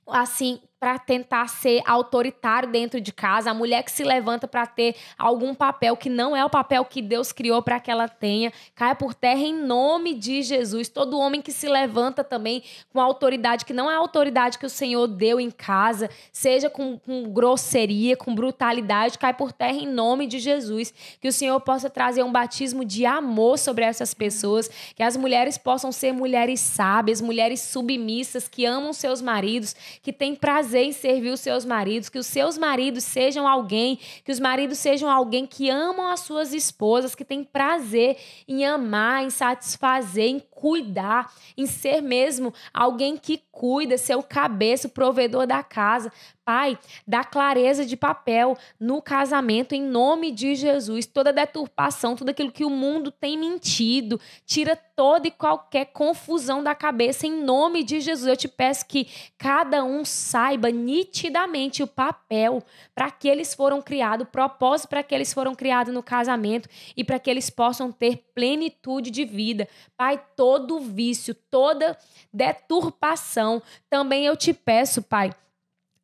assim, para tentar ser autoritário dentro de casa, a mulher que se levanta para ter algum papel que não é o papel que Deus criou para que ela tenha, caia por terra em nome de Jesus. Todo homem que se levanta também com autoridade que não é a autoridade que o Senhor deu em casa, seja com grosseria, com brutalidade, cai por terra em nome de Jesus. Que o Senhor possa trazer um batismo de amor sobre essas pessoas, que as mulheres possam ser mulheres sábias, mulheres submissas, que amam seus maridos, que têm prazer em servir os seus maridos, que os seus maridos sejam alguém, que os maridos sejam alguém que amam as suas esposas, que tem prazer em amar, em satisfazer, em cuidar, em ser mesmo alguém que cuida, ser o cabeça, o provedor da casa. Pai, dá clareza de papel no casamento em nome de Jesus. Toda deturpação, tudo aquilo que o mundo tem mentido, tira toda e qualquer confusão da cabeça em nome de Jesus. Eu te peço que cada um saiba nitidamente o papel para que eles foram criados, o propósito para que eles foram criados no casamento e para que eles possam ter plenitude de vida. Pai, todo vício, toda deturpação, também eu te peço, Pai,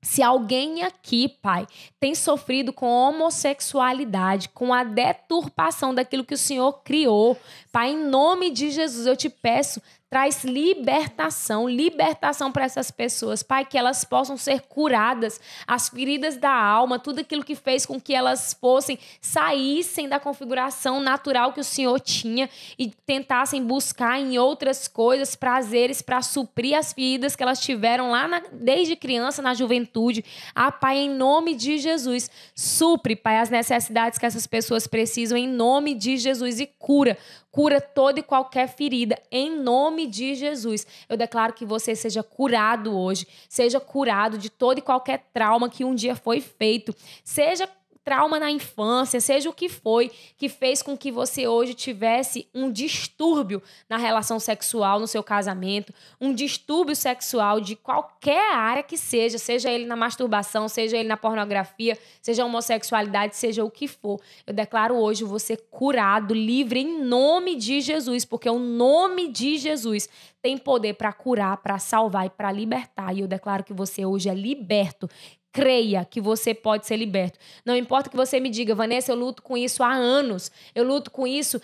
se alguém aqui, Pai, tem sofrido com homossexualidade, com a deturpação daquilo que o Senhor criou, Pai, em nome de Jesus, eu te peço, traz libertação para essas pessoas, Pai, que elas possam ser curadas, as feridas da alma, tudo aquilo que fez com que elas saíssem da configuração natural que o Senhor tinha e tentassem buscar em outras coisas, prazeres, para suprir as feridas que elas tiveram lá desde criança, na juventude. Ah, Pai, em nome de Jesus, supre, Pai, as necessidades que essas pessoas precisam, em nome de Jesus, e cura toda e qualquer ferida, em nome nome de Jesus. Eu declaro que você seja curado hoje, seja curado de todo e qualquer trauma que um dia foi feito, seja trauma na infância, seja o que foi, que fez com que você hoje tivesse um distúrbio na relação sexual, no seu casamento, um distúrbio sexual de qualquer área que seja ele na masturbação, seja ele na pornografia, seja a homossexualidade, seja o que for. Eu declaro hoje você curado, livre em nome de Jesus, porque o nome de Jesus tem poder para curar, para salvar e para libertar. E eu declaro que você hoje é liberto. Creia que você pode ser liberto. Não importa que você me diga, Vanessa, eu luto com isso há anos. Eu luto com isso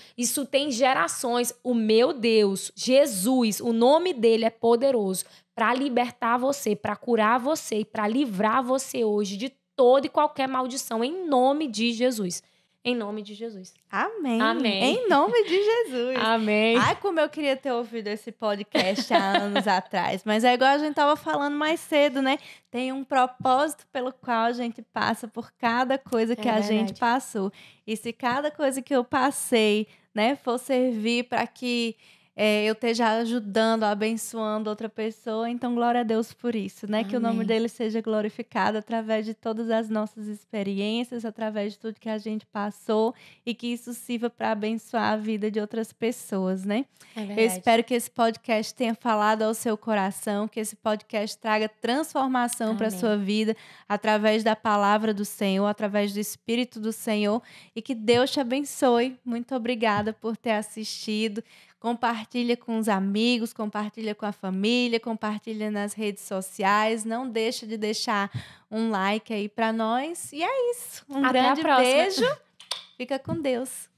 tem gerações. O meu Deus, Jesus, o nome dele é poderoso para libertar você, para curar você e para livrar você hoje de toda e qualquer maldição, em nome de Jesus. Em nome de Jesus. Amém. Amém. Em nome de Jesus. Amém. Ai, como eu queria ter ouvido esse podcast há anos atrás. Mas é igual a gente estava falando mais cedo, né? Tem um propósito pelo qual a gente passa por cada coisa que a gente passou. E se cada coisa que eu passei, né, for servir para que eu esteja ajudando, abençoando outra pessoa, então glória a Deus por isso, né? Amém. Que o nome dele seja glorificado através de todas as nossas experiências, através de tudo que a gente passou e que isso sirva para abençoar a vida de outras pessoas, né? Eu espero que esse podcast tenha falado ao seu coração, que esse podcast traga transformação para a sua vida através da palavra do Senhor, através do Espírito do Senhor, e que Deus te abençoe. Muito obrigada por ter assistido. Compartilha com os amigos, compartilha com a família, compartilha nas redes sociais. Não deixa de deixar um like aí para nós. E é isso. Um grande beijo. Fica com Deus.